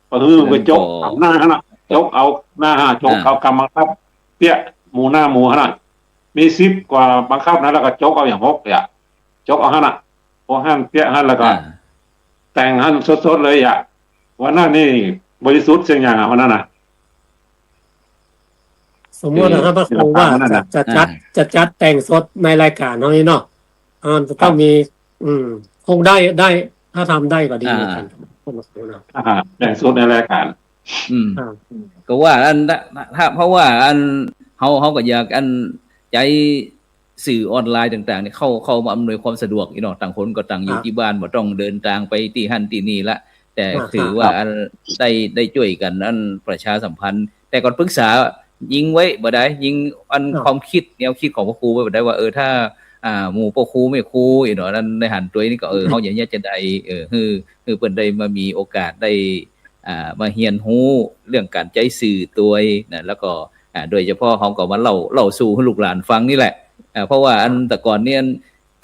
เปิดฮื้อไปจบหน้าฮะนะจกเอาหน้าจกเอากรรมการเปี้ยหมูหน้าหมูฮะนะมี10 กว่าบังคับนะแล้วก็จกเอาอย่าง6เลยจกเอาฮะนะพอหั่นเปี้ยหั่นแล้วก็แต่งหั่นสดๆเลยวันนั้นนี่บริสุทธิ์เสียงอย่างวันนั้นนะสมมตินะครับพระครูว่าจะจัดแต่งสดในรายการเนาะนี่เนาะจะต้องมีคงได้ถ้าทำได้ก็ดีเหมือนกันแต่งสดในรายการก็ว่าอันถ้าเพราะว่าอันเขาก็อยากอันใจสื่อออนไลน์ต่างๆเนี่ยเข้ามาอำนวยความสะดวกอีกเนาะต่างคนก็ต่างอยู่ที่บ้านบ่ต้องเดินทางไปที่หั่นที่นี่ละแต่ถือว่าอันได้ช่วยกันอันประชาสัมพันธ์แต่ก่อนปรึกษายิงไว้บ่ได้ยิงอันความคิดแนวคิดของพ่อครูไว้บ่ได้ว่าถ้าหมู่พ่อครูไม่ครูอีกเนาะนั้นในหันตัวนี้ก็เฮาอย่างเงี้ยจะได้คือเพิ่นได้มามีโอกาสได้มาเรียนรู้เรื่องการใจสื่อตัวนะแล้วก็โดยเฉพาะเฮาก็มาเล่าสู่ให้ลูกหลานฟังนี่แหละเพราะว่าอันแต่ก่อนเนี่ย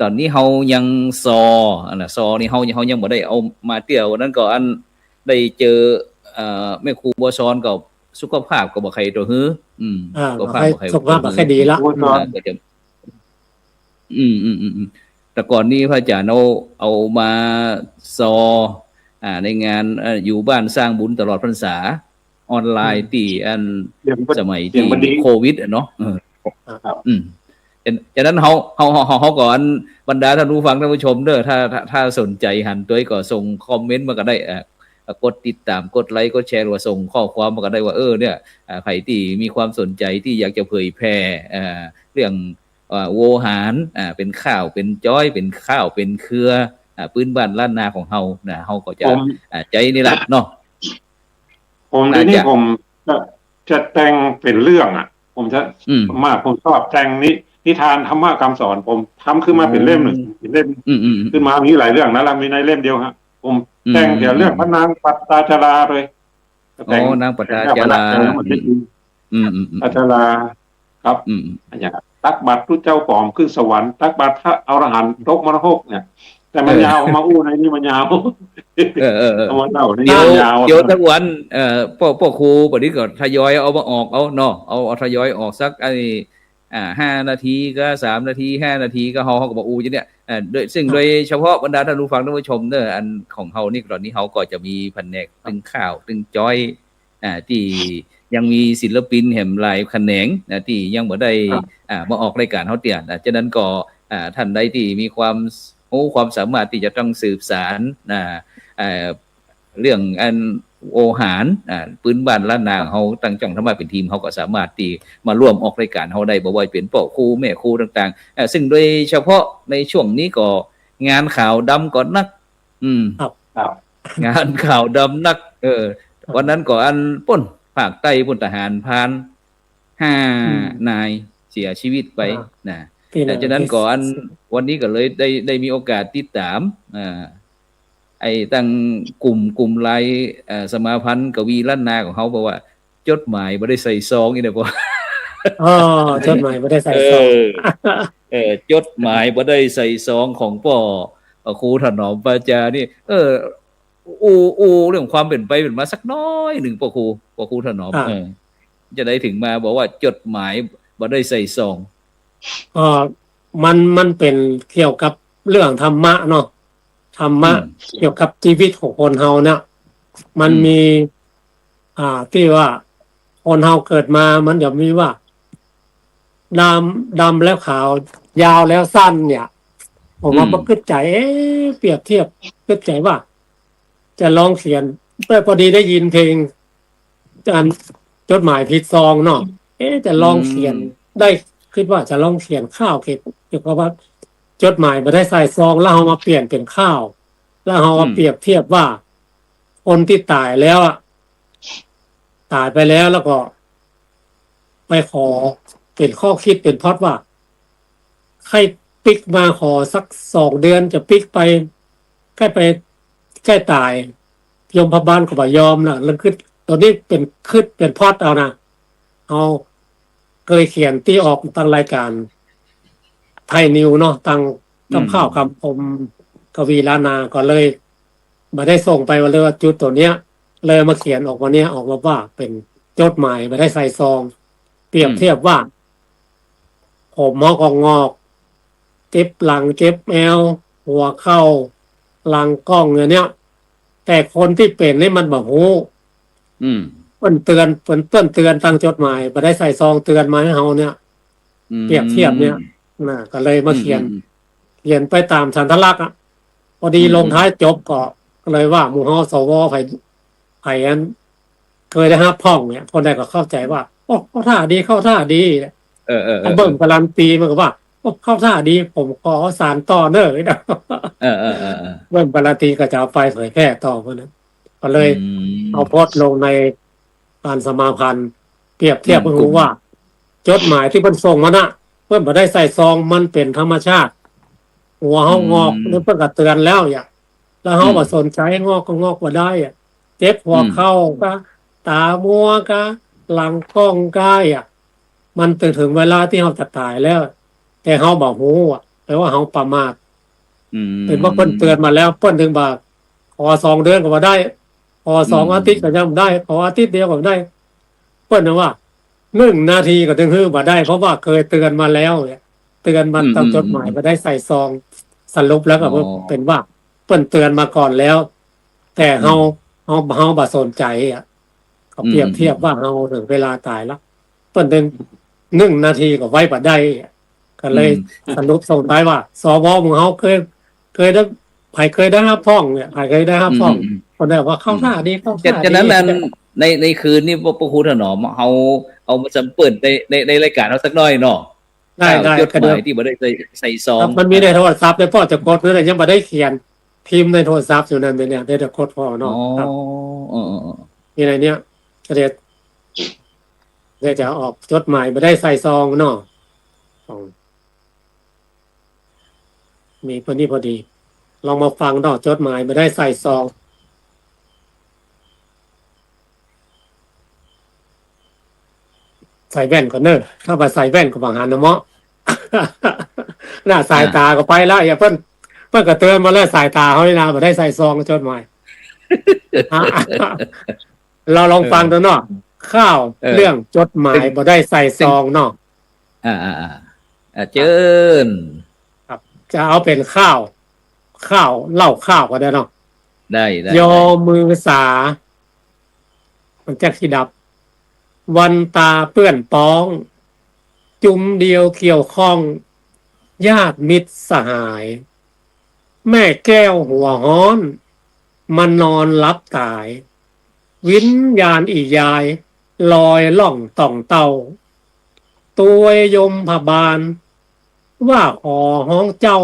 ตอนนี้เฮายังซอนี่เฮายังบ่ได้เอามาเที่ยวนั้นก็อันได้เจอแม่ครูบ่สอนก็สุขภาพก็บ่ใครตัวฮื้อสุขภาพบ่ค่อยดีละก็จะแต่ก่อนนี้พระอาจารย์เอามาซอในงานอยู่บ้านสร้างบุญตลอดพรรษาออนไลน์ที่อันสมัยที่โควิดเนาะจากนั้นเขาก่อนบรรดาท่านผู้ฟังท่านผู้ชมเด้อถ้าสนใจหันตัวก็ส่งคอมเมนต์มาก็ได้กดติดตามกดไลค์กดแชร์หรือว่าส่งข้อความมาก็ได้ว่าเนี่ยใครที่มีความสนใจที่อยากจะเผยแพร่เรื่องโวหารเป็นข้าวเป็นจ้อยเป็นข้าวเป็นเครือพื้นบ้านล้านนาของเฮาเฮาก็จะใจนี่แหละเนาะผมทีนี้ผมจะแต่งเป็นเรื่องผมจะผมชอบแต่งนิทานธรรมะคำสอนผมทำขึ้นมาเป็นเล่มหนึ่งเป็นเล่มขึ้นมามีหลายเรื่องนะแล้วมีในเล่มเดียวครับผมแต่งเกี่ยวเรื่องพระนางปัตตาจาราเลยแต่งนางปัตตาจาราปัตตาจาราครับอย่างตักบาตรพระเจ้าปอมขึ้นสวรรค์ตักบาตรพระอรหันต์ตกมรณะเนี่ยแต่มันยาวมาอู้ในนี่มันยาวเดี๋ยวทั้งวันพ่อครูปฏิก็ทยอยเอามาออกเอาเนาะเอาทยอยออกสัก5 นาทีก็3 นาที5 นาทีก็เขาก็บอกอู้จะเนี่ยโดยเฉพาะบรรดาท่านผู้ฟังท่านผู้ชมเนอะอันของเฮานี่ตอนนี้เฮาก็จะมีแผนกตึงข้าวตึงจ้อยที่ยังมีศิลปินแห่งหลายแขนงที่ยังบ่ได้มาออกรายการเฮาเตี้ยฉะนั้นก็ท่านใดที่มีความสามารถที่จะต้องสืบสารเรื่องอันโอหารปืนบ้านล้านนาเฮาตั้งจ้องทำมาเป็นทีมเฮาก็สามารถที่มาร่วมออกรายการเฮาได้บ่ว่าเป็นพ่อครูแม่ครูต่างๆซึ่งโดยเฉพาะในช่วงนี้ก็งานข่าวดำก็นักงานข่าวดำนักวันนั้นก็อันป่นภาคใต้ป่นทหารพาน5 นายเสียชีวิตไปนะแต่ฉะนั้นก็อันวันนี้ก็เลยได้มีโอกาสติดตามตั้งกลุ่มไลน์สมาพันธ์กวีล้านนาของเขาบอกว่าจดหมายบ่ได้ใส่ซองอีกเด้อบ่จดหมายบ่ได้ใส่ซอง จดหมายบ่ได้ใส่ซองของพ่อครูถนอมปาจานี่อูเรื่องความเป็นไปเป็นมาสักน้อยหนึ่งพ่อครูถนอมจะได้ถึงมาบอกว่าจดหมายบ่ได้ใส่ซอง มันเป็นเกี่ยวกับเรื่องธรรมะเนาะธรรมะเกี่ยวกับชีวิตของคนเฮาเนี่ยมันมีที่ว่าคนเฮาเกิดมามันจะมีว่าดำแล้วขาวยาวแล้วสั้นเนี่ยผมว่าคิดใจเปรียบเทียบคิดใจว่า จะลองเขียนพอดีได้ยินเพลงจดหมายผิดซองเนาะจะลองเขียนได้คิดว่าจะลองเขียนข้าวเกี่ยวกับว่าจดหมายมาได้ใส่ซองแล้วเอามาเปลี่ยนเป็นข้าวแล้วเอามาเปรียบเทียบว่าคนที่ตายแล้วตายไปแล้วแล้วก็ไปขอเป็นข้อคิดเป็นพล็อตว่าให้ปิกมาขอสัก2 เดือนจะปิกไปใกล้ตายยมพบาลก็บ่ยอมนะแล้วคือตัวนี้เป็นพล็อตเอานะเอาเคยเขียนที่ออกตั้งรายการไทยนิวเนาะตั้งคำข้าวคำผมกวีล้านนาก็เลยมาได้ส่งไปว่าเลยว่าจุดตัวเนี้ยเลยมาเขียนออกมาเนี้ยออกมาว่าเป็นจดหมายมาได้ใส่ซองเปรียบเทียบว่าผมมอกงอกเจ็บหลังเจ็บแอวหัวเข้าหลังกล้องเนี้ยแต่คนที่เป็นนี่มันแบบโอ้เปิ้นเตือนตั้งจดหมายมาได้ใส่ซองเตือนมาให้เฮาเนี่ยเปรียบเทียบเนี่ยนะก็เลยมาเขียนไปตามสันทลักษณ์พอดีลงท้ายจบก็เลยว่าหมู่เฮาสวไผอันเคยได้รับพ่องเนี่ยคนใดก็เข้าใจว่าโอ้เข้าท่าดีเบิ่งการันตีมันก็ว่าโอ้เข้าท่าดีผมขอสารต่อเด้อเบิ่งการันตีก็จะเอาไปเผยแพร่ต่อเพิ่นนั้นก็เลยเอาโพสต์ลงในการสมาพันธ์เปรียบเทียบให้รู้ว่าจดหมายที่เพิ่นส่งมาน่ะเพิ่นบ่ได้ใส่ซองมันเป็นธรรมชาติหัวเฮางอกเพิ่นก็เตือนแล้วแล้วเฮาบ่สนใจงอกก็งอกบ่ได้เจ็บหัวเข้าก็ตามัวก็หลังกล้องกายมันถึงเวลาที่เฮาจะตายแล้วแต่เฮาบ่ฮู้แปลว่าเฮาประมาทเป็นว่าเพิ่นเตือนมาแล้วเพิ่นถึงว่าขอ2 เดือนก็บ่ได้ขอ2 อาทิตย์ก็ยังบ่ได้ขออาทิตย์เดียวก็บ่ได้เพิ่นว่า1 นาทีก็ถึงฮื้อบ่ได้เพราะว่าเคยเตือนมาแล้วเตือนมาตามจดหมายบ่ได้ใส่ซองสรุปแล้วก็เป็นว่าเพิ่นเตือนมาก่อนแล้วแต่เฮาบ่สนใจเขาเปรียบเทียบว่าเฮาถึงเวลาตายแล้วเพิ่นถึง1 นาทีก็ไว้บ่ได้ก็เลยสรุปส่งท้ายว่าสวของเฮาเคยได้ไผเคยได้รับพ้องเนี่ยไผเคยได้รับพ้องคนได้ว่าเข้าท่าดีฉะนั้นในคืนนี้พระครูถนอมเอามาสัมเปิดในรายการเราสักหน่อยเนาะได้จดหมายที่บ่ได้ใส่ซองมันมีในโทรศัพท์แต่พ่อจะกดนั่นยังบ่ได้เขียนพิมพ์ในโทรศัพท์อยู่นั่นเนี่ยได้แต่กดพอเนาะครับมีอะไรเนี่ยก็เดี๋ยวจะออกจดหมายบ่ได้ใส่ซองเนาะมีพอดีลองมาฟังเนาะจดหมายบ่ได้ใส่ซองใส่แว่นก่อนเนอะถ้าไปใส่แว่นก็บางหันนะเมาะหน้าสายตาก็ไปแล้วเพิ่นก็เตือนมาแล้วสายตาเขานี่นะบ่ได้ใส่ซองจดหมายเราลองฟังดูเนาะข้าวเรื่องจดหมายบ่ได้ใส่ซองเนาะเจิญครับจะเอาเป็นข้าวเล่าข้าวก็ได้เนาะได้โยมือสามันจักสิดับวันตาเปื้อนป้องจุ่มเดียวเกี่ยวข้องญาติมิตรสหายแม่แก้วหัวฮ้อนมันนอนรับตายวิญญาณอียายลอยล่องต่องเต้าตัวยมพบาลว่าขอฮ้องเจ้า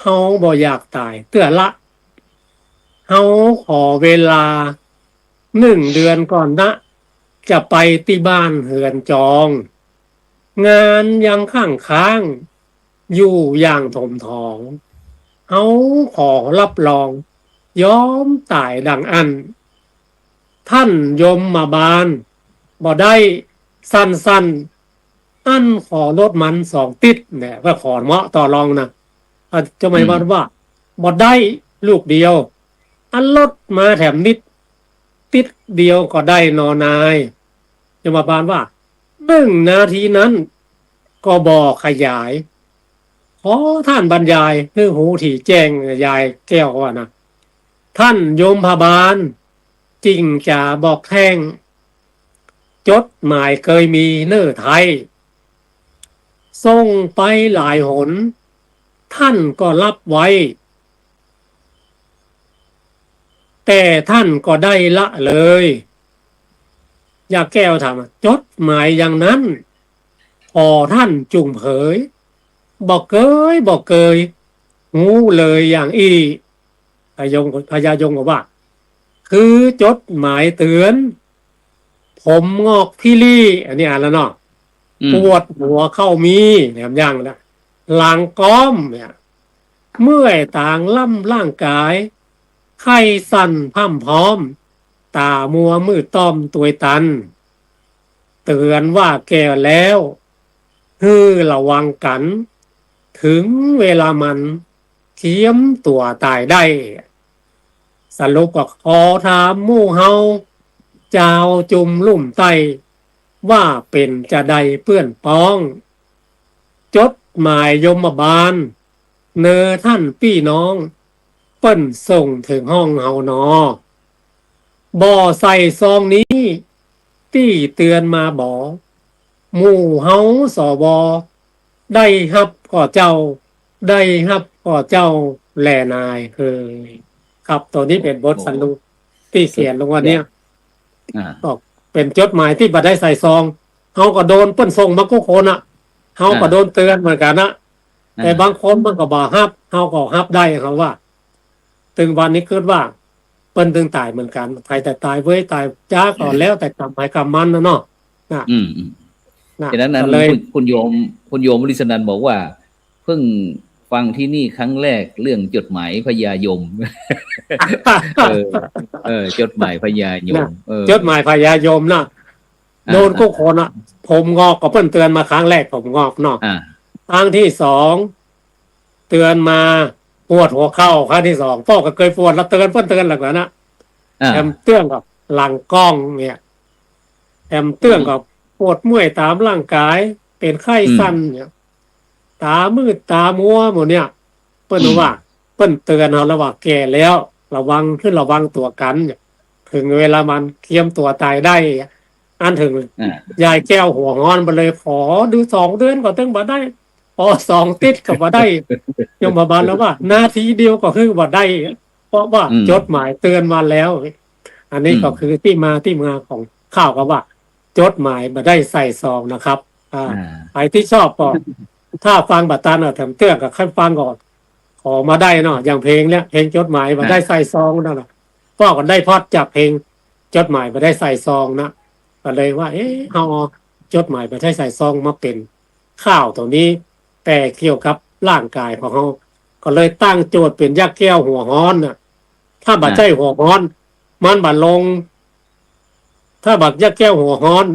เฮาบ่อยากตายเตื้อละเฮาขอเวลา1 เดือนก่อนนะจะไปที่บ้านเหือนจองงานยังค้างอยู่อย่างถมทองเฮาขอรับรองยอมตายดังอันท่านยมมาบาลบ่ได้สั้น อันขอรถมัน2 ติดเนี่ยว่าขอเหมาะต่อรองนะจะหมายว่าบ่ได้ลูกเดียว อันรถมาแถมติดเดียวก็ได้นอนายจะมาบานว่า1 นาทีนั้นก็บอกขยายขอท่านบรรยายให้หูถี่แจ้งยายแก้วว่านะท่านโยมพบาลจริงจะบอกแท่งจดหมายเคยมีเน้อไทยส่งไปหลายหนท่านก็รับไว้ แต่ท่านก็ได้ละเลยยาแก้วถามจดหมายอย่างนั้นพอท่านจุงเผยบอกเกยงูเลยอย่างอีพญายงบอกว่า คือจดหมายเตือน ผมงอกพี่ลี่อันนี้อ่านแล้วเนาะปวดหัวเข้ามีเนี่ยยังนะหลังก้อมเนี่ยเมื่อยต่างล่ำร่างกายไข้สั่นพร่ำพร้อมตามัวมืดต้อมตัวตันเตือนว่าแก่แล้วระวังกัน ถึงเวลามันเทียมตัวตายได้สรุปก็ขอถามหมู่เฮาเจ้าจุมลุ่มไตว่าเป็นจะใดเปื้อนป้องจดหมายยมบาลเนอท่านพี่น้องเปิ้นส่งถึงห้องเฮาหนอบ่ใส่ซองนี้ตี้เตือนมาบ่หมู่เฮาสบได้ฮับก่อเจ้าได้ฮับก่อเจ้าแลนายครับตัวนี้เป็นบทสรุปที่เขียนลงวันนี้ก็เป็นจดหมายที่บ่ได้ใส่ซองเฮาก็โดนเปิ้นส่งมาก็คนเฮาก็โดนเตือนเหมือนกันนะแต่บางคนมันก็บ่ฮับเฮาก็ฮับได้ครับว่าถึงวันนี้คิดว่าเปิ้นถึงตายเหมือนกันใครแต่ตายเว้ยตายจ้าก่อนแล้วแต่กรรมใครกรรมมันนะเนาะฉะนั้นคุณโยมวริศนันบอกว่าเพิ่งฟังที่นี่ครั้งแรกเรื่องจดหมายพญายมจดหมายพญายมจดหมายพญายมนะโดนก็คนผมงอกก็เพิ่นเตือนมาครั้งแรกผมงอกเนาะครั้งที่2เตือนมาปวดหัวเข่าครั้งที่2พ่อก็เคยปวดแล้วเตือนหลักแล้วนะแอมเตือนกับหลังกล้องเนี่ยแอมเตือนกับปวดเมื่อยตามร่างกายเป็นไข้สั่นเนี่ยตามืดตามัวหมดเนี่ยเปิ้นว่าเปิ้นเตือนเราแล้วว่าแก่แล้วระวังตัวกันถึงเวลามันเทียมตัวตายได้อันถึงยายแก้วหัวงอนไปเลยขอดู2 เดือนก็ตึงบ่ได้พอ2 ติดก็บ่ได้ยมบาลแล้วว่านาทีเดียวก็คือบ่ได้เพราะว่าจดหมายเตือนมาแล้วอันนี้ก็คือที่มาของข่าวก็ว่าจดหมายบ่ได้ใส่ซองนะครับใครที่ชอบก็ถ้าฟังบัตรตาแถมเตือนกับขั้นฟังก่อนขอมาได้เนาะอย่างเพลงเนี้ยเพลงจดหมายบ่ได้ใส่ซองนั่นน่ะพ่อก็ได้พอดจากเพลงจดหมายบ่ได้ใส่ซองนะก็เลยว่าเฮาจดหมายบ่ได้ใส่ซองมาเป็นข้าวตัวนี้แต่เกี่ยวกับร่างกายของเฮาก็เลยตั้งโจทย์เป็นยักษ์แก้วหัวฮ้อนน่ะถ้าบ่ใช่หัวฮ้อนมันบ่ลงถ้าบักยักษ์แก้วหัวฮ้อน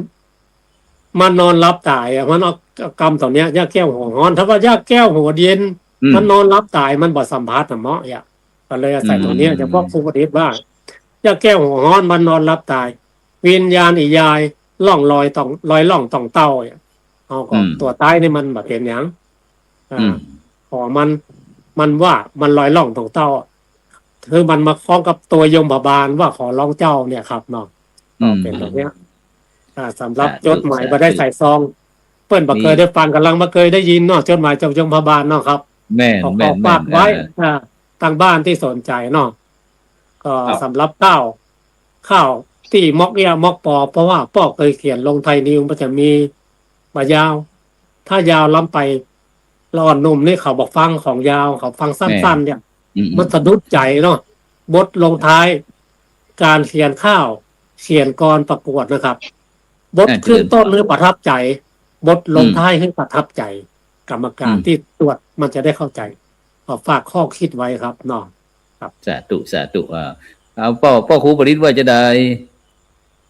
มันนอนรับตายมันเอากรรมตัวเนี้ยยักษ์แก้วหัวฮ้อนถ้าว่ายักษ์แก้วหัวเย็นมันนอนรับตายมันบ่สัมผัสเหมาะก็เลยอาศัยตัวเนี้ยเฉพาะผู้ปฏิบัติว่ายักษ์แก้วหัวฮ้อนมันนอนรับตายวิญญาณอียายล่องลอยล่องต่องเต้าเอาก็ตัวตายนี่มันบ่เป็นหยังพอมันว่ามันลอยล่องต่องเต้าคือมันมาคล้องกับตัวยมบาลว่าขอร้องเจ้าเนี่ยครับเนาะเป็นแบบเนี้ยสำหรับจดหมายบ่ได้ใส่ซองเปิ้นบ่เคยได้ฟังกำลังบ่เคยได้ยินเนาะจดหมายจากยมบาลเนาะครับแม่นฝากไว้ทางบ้านที่สนใจเนาะก็สำหรับข้าวที่มอกปอเพราะว่าป้อเคยเขียนลงไทยนิวมันจะมีมายาวถ้ายาวล้ำไปละอ่อนนุ่มนี่เขาบอกฟังของยาวเขาฟังสั้นๆเนี่ยมันสะดุดใจเนาะบทลงท้ายการเขียนเขียนกรประกวดนะครับบทขึ้นต้นหรือประทับใจบทลงท้ายให้ประทับใจกรรมการที่ตรวจมันจะได้เข้าใจฝากข้อคิดไว้ครับเนาะครับสาธุเอาพ่อครูปริศว่าจะได้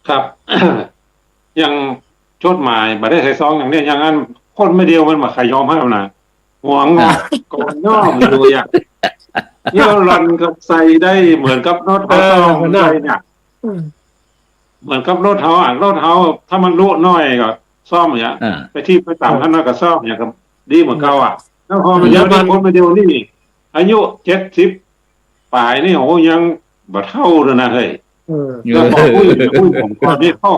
ครับ อย่าง จดหมายบ่ได้ใส่ซองอย่างนี้อย่างนั้นคนไม่เดียวมันมาขยอมให้เอานะหัวงอกก่อนย่อมอยู่อย่างเยี่ยวรันกับใส่ได้เหมือนกับรถเขาซองใส่เนี่ยเหมือนกับรถเขารถเขาถ้ามันรู้น้อยก็ซ่อมอย่างไปที่ไปต่างท่านก็ซ่อมอย่างกับดีเหมือนเก่าแล้วพอมันเยอะคนไม่เดียวนี่อายุ70ปลายนี่โอ้ยังบ่เท่าเลยนะเฮ้ยแล้วพออุ้ยผมก็นี่เข้า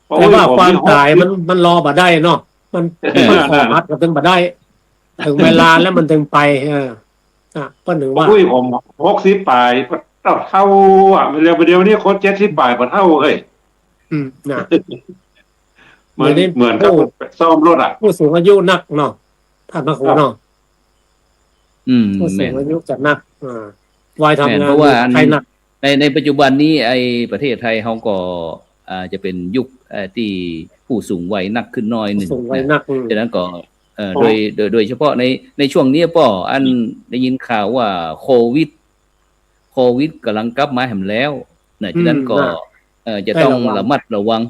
แต่ว่าความตายมันรอบ่ได้เนาะมันขอมัดก็ถึงบ่ได้ถึงเวลาแล้วมันถึงไปก็หนึ่งว่าอุ้ยผม60ปลายเท่าเร็วไปเดียวนี้คน70ปลายบ่เท่าเฮ้ยนะเหมือนกับซ่อมรถผู้สูงอายุนักเนาะท่านพระครูเนาะผู้สูงอายุจะนักวัยทำงานใครหนักในปัจจุบันนี้ไอ้ประเทศไทยเขาก็จะเป็นยุคที่ผู้สูงวัยนักขึ้นน้อยหนึ่งฉะนั้นก็โดยเฉพาะในช่วงนี้ป่ออันได้ยินข่าวว่าโควิดกำลังกลับมาแหมแล้วฉะนั้นก็จะต้องระมัดระวัง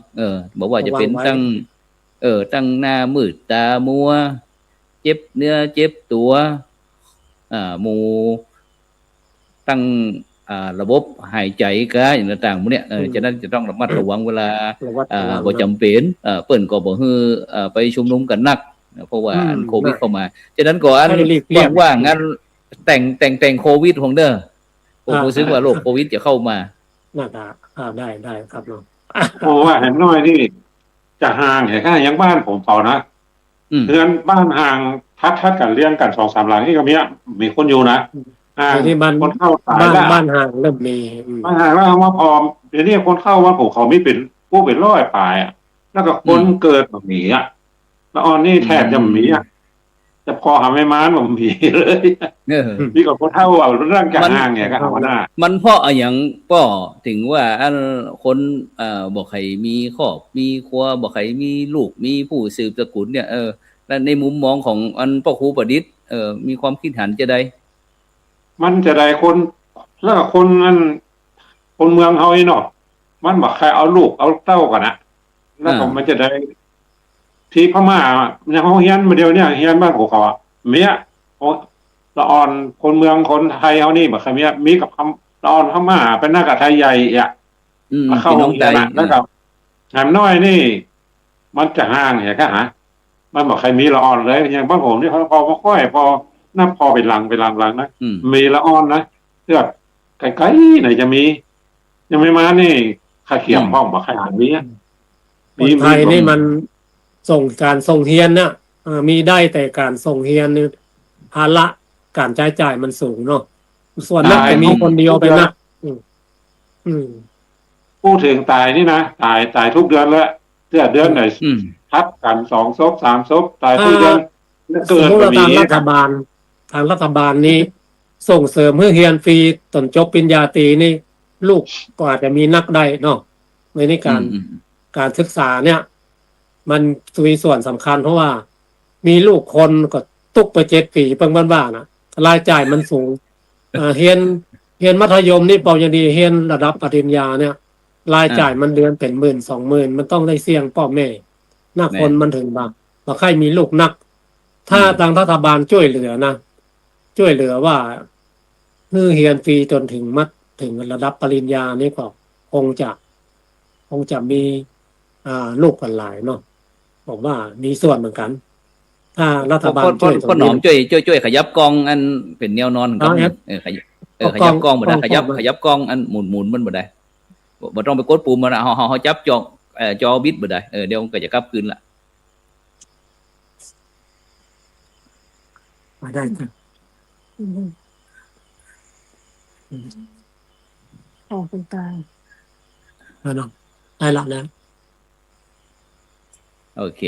บอกว่าจะเป็นตั้งหน้ามืดตามัวเจ็บเนื้อเจ็บตัวหมู่ตั้งระบบหายใจก็อย่างต่างๆพวกเนี้ยฉะนั้นจะต้องระมัดระวังเวลาบ่จำเป็นเปิ้นก็บ่ฮือไปชุมนุมกันนักเพราะว่าอันโควิดเข้ามาฉะนั้นก็อันว่างงั้นแต่งโควิดของเด้อผมรู้สึกว่าโรคโควิดจะเข้ามาน่าจะได้ครับเนาะโอ้ว่าแห่งน้อยนี่จะห่างแห่งยังบ้านผมเฝ้านะเพื่อนบ้านห่างทัดกันเลี้ยงกัน 2-3 หลังนี่ก็มีคนอยู่นะที่คนเข้าตายบ้านห่างเริ่มมีบ้านห่างแล้วว่าพอเดี๋ยวนี้คนเข้าว่าผมเขาไม่เป็นผู้เป็นร้อยปลายแล้วก็คนเกิดแบบนี้แล้วอ่อนนี่แทบจะมีจะพอหาไม่ม้านผมมีเลยมีกับคนเท่าเอาเรื่องการห่างเนี่ยก็เอาหน้ามันเพราะอย่างป้อถึงว่าอันคนบอกใครมีครอบมีครัวบอกใครมีลูกมีผู้สืบสกุลเนี่ยและในมุมมองของอันพ่อครูประดิษฐ์มีความคิดเห็นจะได้มันจะได้คนแล้วก็คนเมืองเฮาเนาะมันบอกใครเอาลูกเอาเต้ากันนะแล้วก็มันจะได้ที่พม่าในห้องเฮียนมาเดียวเนี่ยเฮียนบ้านของเขาเมียละอ่อนคนเมืองคนไทยเขานี่แบบเมียมีกับละอ่อนพม่าเป็นหน้ากับไทยใหญ่มาเข้าห้องเฮียนแล้วก็แหมน้อยนี่มันจะห่างเนี่ยก็มันบอกใครมีละอ่อนเลยอย่างบ้านผมนี่เขาพอมาค่อยพอน้าพอเป็นหลังนะมีละอ่อนนะเลือดไกลๆไหนจะมียังไม่มานี่ข้าเขียมห้องบอกใครหามีไทยนี่มันส่งเฮียนเนี่ยมีได้แต่การส่งเฮียนนี่ภาระการใช้จ่ายมันสูงเนาะส่วนนักจะมีคนเดียวไปนักพูดถึงตายนี่นะตายทุกเดือนแล้วเดือนไหนทับกัน2 ศพ 3 ศพตายทุกเดือนเกิดแบบนี้ทางรัฐบาลนี้ส่งเสริมเพื่อเฮียนฟรีตอนจบปริญญาตรีนี่ลูกก็อาจจะมีนักได้เนาะในการศึกษาเนี่ยมันมีส่วนสำคัญเพราะว่ามีลูกคนก็ตุกไป7 ปีเบิ่งบ้านๆนะรายจ่ายมันสูงเฮียนมัธยมนี่เปล่ายังดีเฮียนระดับปริญญาเนี่ยรายจ่ายมันเดือนเป็นหมื่น20,000มันต้องได้เสี่ยงพ่อแม่หน้าคนมันถึงบางว่าใครมีลูกนักถ้าทางรัฐบาลช่วยเหลือนะช่วยเหลือว่าเฮียนฟรีจนถึงระดับปริญญานี่ก็คงจะมีลูกกันหลายเนาะผมว่ามีส่วนเหมือนกันถ้ารัฐบาลช่วยคนหนอมช่วยขยับกองอันเป็นแนวนอนกันขยับกองบ่ได้ขยับกองอันหมุนมันบ่ได้บ่ต้องไปกดปุ่มมันเฮาจับจอบิดบ่ได้เดี๋ยวมันก็จะกลับคืนละมาได้จ้ะออกเป็นตายเนาะได้ละนะโอเค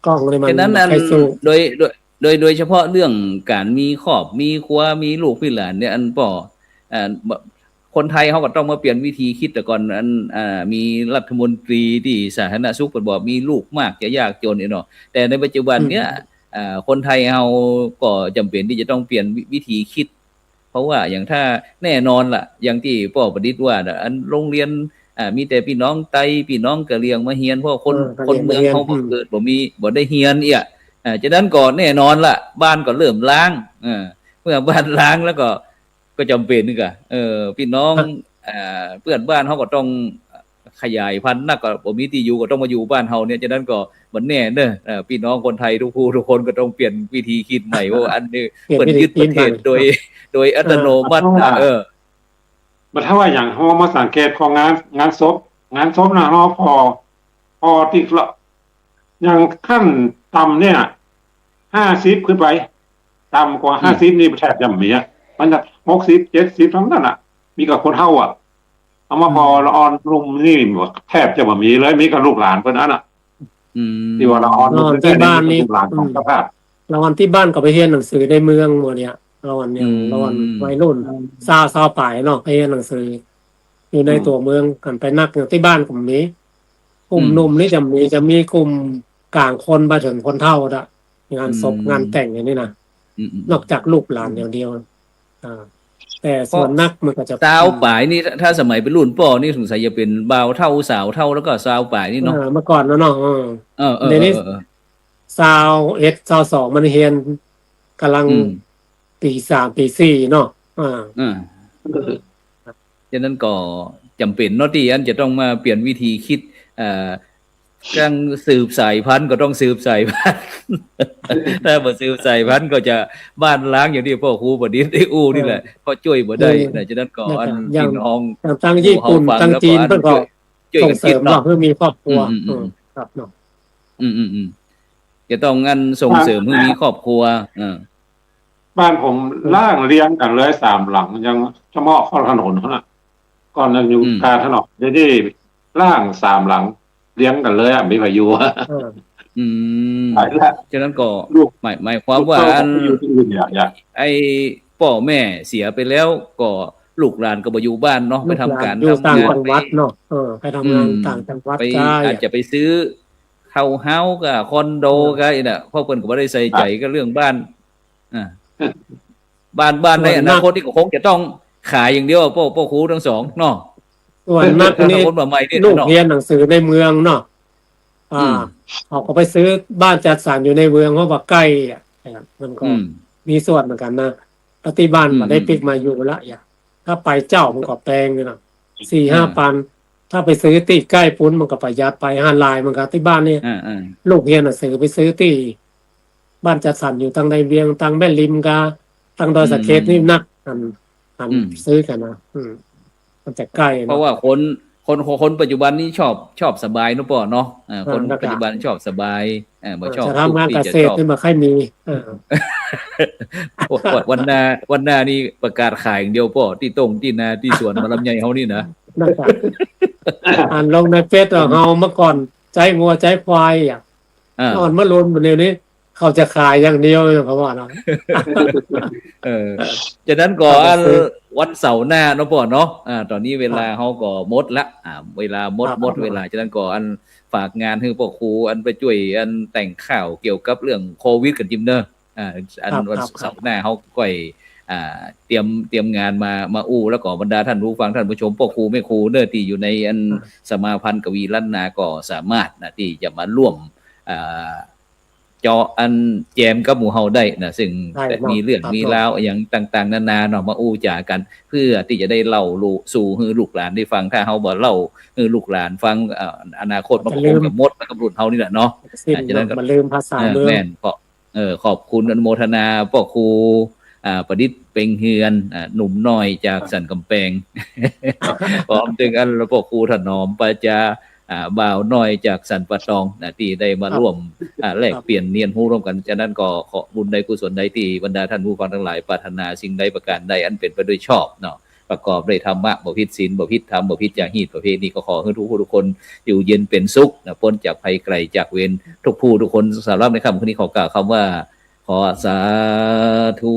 กล้องเลยมันฉะนั้นโดยเฉพาะเรื่องการมีครอบมีครัวมีลูกมีหลานเนี่ยอันป่อคนไทยเขาก็ต้องมาเปลี่ยนวิธีคิดแต่ก่อนอันมีรัฐมนตรีที่สาธารณสุขบอกมีลูกมากจะยากจนเนาะแต่ในปัจจุบันเนี้ยคนไทยเราก็จำเป็นที่จะต้องเปลี่ยนวิธีคิดเพราะว่าอย่างถ้าแน่นอนล่ะอย่างที่พ่อประดิษฐ์ว่าอันโรงเรียน มีแต่พี่น้องไตพี่น้องกะเหรี่ยงมาเฮียนเพราะคน กะเหรี่ยง คนเมืองเขา มาเฮียน บ่เกิดบ่ได้เฮียนฉะนั้นก็แน่นอนละบ้านก็เริ่มล้างเมื่อบ้านล้างแล้วก็จำเป็นนึกพี่น้องเพื่อนบ้านเขาก็ต้องขยายพันธุ์นักก็บ่มีที่อยู่ก็ต้องมาอยู่บ้านเฮาเนี่ยฉะนั้นก็บ่แน่เด้อพี่น้องคนไทยทุกผู้ทุกคนก็ต้องเปลี่ยนวิธีคิดใหม่ว่าอันนี้ เปลี่ยน เปิดยึดประเทศ วิธีคิดใหม่ โดยอัตโนมัติมันถ้าว่าอย่างเฮามาสังเกตของงานศพนะเนาะพอที่ละอย่างขั้นต่ำเนี่ย50ขึ้นไปต่ำกว่า50นี่แทบจะมีมันจะ60 70ทั้งนั้นมีกับคนเฒ่าเอามาพอละออนลุมนี่แทบจะบ่มีเลยมีกับลูกหลานเพิ่นนั่นที่ว่าละออน ที่บ้านนี่ ลูกหลานของสภาพ เราวันที่บ้านก็ไปเรียนหนังสือในเมืองหมดเนี่ยเราวันเนี่ยเราวันวัยรุ่นซาป่ายเนาะไปเรียนหนังสืออยู่ในตัวเมืองกันไปนักอยู่ที่บ้านกลุ่มนี้กลุ่มหนุ่มนี่จะมีกลุ่มกลางคนไปถึงคนเฒ่าละงานศพงานแต่งอย่างนี้นะนอกจากลูกหลานเดียวแต่ส่วนนักมันก็จะ สาวป่ายนี่ถ้าสมัยเป็นรุ่นป่อนี่สงสัยจะเป็นบ่าวเท่าสาวเท่าแล้วก็สาวป่ายนี่เนาะ เมื่อก่อนเนาะเดี๋ยวนี้ซาว2มันเรียนกำลังปี 3 ปี 4เนาะฉะนั้นก็จำเป็นเนาะที่อันจะต้องมาเปลี่ยนวิธีคิดการสืบสายพันธุ์ก็ต้องสืบสายพันธุ์ ถ้าบ่สืบสายพันธุ์ก็จะบ้านล้างอย่างที่พ่อครูบ่ดีได้อู้นี่แหละพอช่วยบ่ได้ฉะนั้นก็อันพี่น้อง ตั้งญี่ปุ่นตั้งจีนเพิ่นก็ส่งเสริมเพื่อมีครอบครัวครับเนาะจะต้องงั้นส่งเสริมให้มีครอบครัวบ้านผมล่างเลี้ยงกันเลย3หลังยังเฉพาะข้อถนนเท่านั้นก่อนยังอยู่กลางถนนได้ล่าง3หลังเลี้ยงกันเลยมีพายุฉะนั้นก็หมายความว่าอันไอ้พ่อแม่เสียไปแล้วก็ลูกหลานก็บ่อยู่บ้านเนาะไปทำการทำงานต่างจังหวัดเนาะไปทำงานต่างจังหวัดก็อาจจะไปซื้อเฮาส์กับคอนโดก็น่ะเพราะเพิ่นก็บ่ได้ใส่ใจกับเรื่องบ้านบ้านในอนาคตที่ก็คงจะต้องขายอย่างเดียวพ่อครูทั้งสองเนาะส่วนนักนี่ลูกเรียนหนังสือในเมืองเนาะเขาก็ไปซื้อบ้านจัดสรรอยู่ในเมืองเพราะว่าใกล้มันก็มีส่วนเหมือนกันนะปฏิบัติมาได้ปิกมาอยู่ละถ้าไปเจ้ามันก็แพงอยู่นะ 4-5 พันถ้าไปซื้อที่ใกล้ปุ้นมันก็ประหยัดไป5ลายมันก็ที่บ้านนี่ลูกเรียนหนังสือไปซื้อที่บ้านจัดสรรอยู่ทางในเวียงทางแม่ริมกาทางดอยสะเก็ดนี่นักอันซื้อกันนะมันจะใกล้เพราะว่าคนปัจจุบันนี้ชอบสบายเนาะป่อเนาะคนปัจจุบันชอบสบายบ่ชอบจะทำงานเกษตรนี่มาค่อยมีวันหน้านี่ประกาศขายอย่างเดียวป่อที่ตรงที่นาที่สวนมะลำไยเฮานี่นะลงในเฟซเฮาเมื่อก่อนใจงัวใจควายนอนมาลนเดี๋ยวนี้เขาจะขายอย่างเดียวเขาว่าเนาะจากนั้นก็วันเสาร์หน้าเนาะป่อเนาะตอนนี้เวลาเฮาก็หมดละเวลาหมดเวลาจากนั้นก็ฝากงานให้พ่อครูไปช่วยแต่งข่าวเกี่ยวกับเรื่องโควิดกันจิมเนอร์วันเสาร์หน้าเฮาก็เตรียมงานมาอู้แล้วก็บรรดาท่านผู้ฟังท่านผู้ชมพ่อครูแม่ครูเด้อที่อยู่ในสมาพันธ์กวีล้านนาก็สามารถที่จะมาร่วมจอแจมกับหมู่เฮาได้นะซึ่งมีเรื่องมีราวอย่างต่างๆนานาเนาะมาอู้จากันเพื่อที่จะได้เล่าสู่ให้ลูกหลานได้ฟังถ้าเฮาบ่เล่าให้ลูกหลานฟังอนาคตมันก็คงจะหมดไปกับรุ่นเฮานี่แหละเนาะฉะนั้นก็มันลืมภาษาเมืองแม่นขอบคุณอนุโมทนาพ่อครูประดิษฐ์เป่งเฮือนหนุ่มน้อยจากสันกำแพงพร้อมถึงพ่อครูถนอมปะจาบ่าวน้อยจากสันปะตองที่ได้มาร่วมแลกเปลี่ยนเรียนรู้ร่วมกันฉะนั้นก็ขอบุญใดกุศลใดที่บรรดาท่านผู้ฟังทั้งหลายปรารถนาสิ่งใดประการใดอันเป็นไปด้วยชอบเนาะประกอบด้วยธรรมะบ่ผิดศีลบ่ผิดธรรมบ่ผิดจารีตประเพณีก็ขอให้ทุกคนอยู่เย็นเป็นสุขพ้นจากภัยไกลจากเวรทุกผู้ทุกคนสำหรับในค่ำคืนนี้ขอกล่าวคำว่าขอสาธุ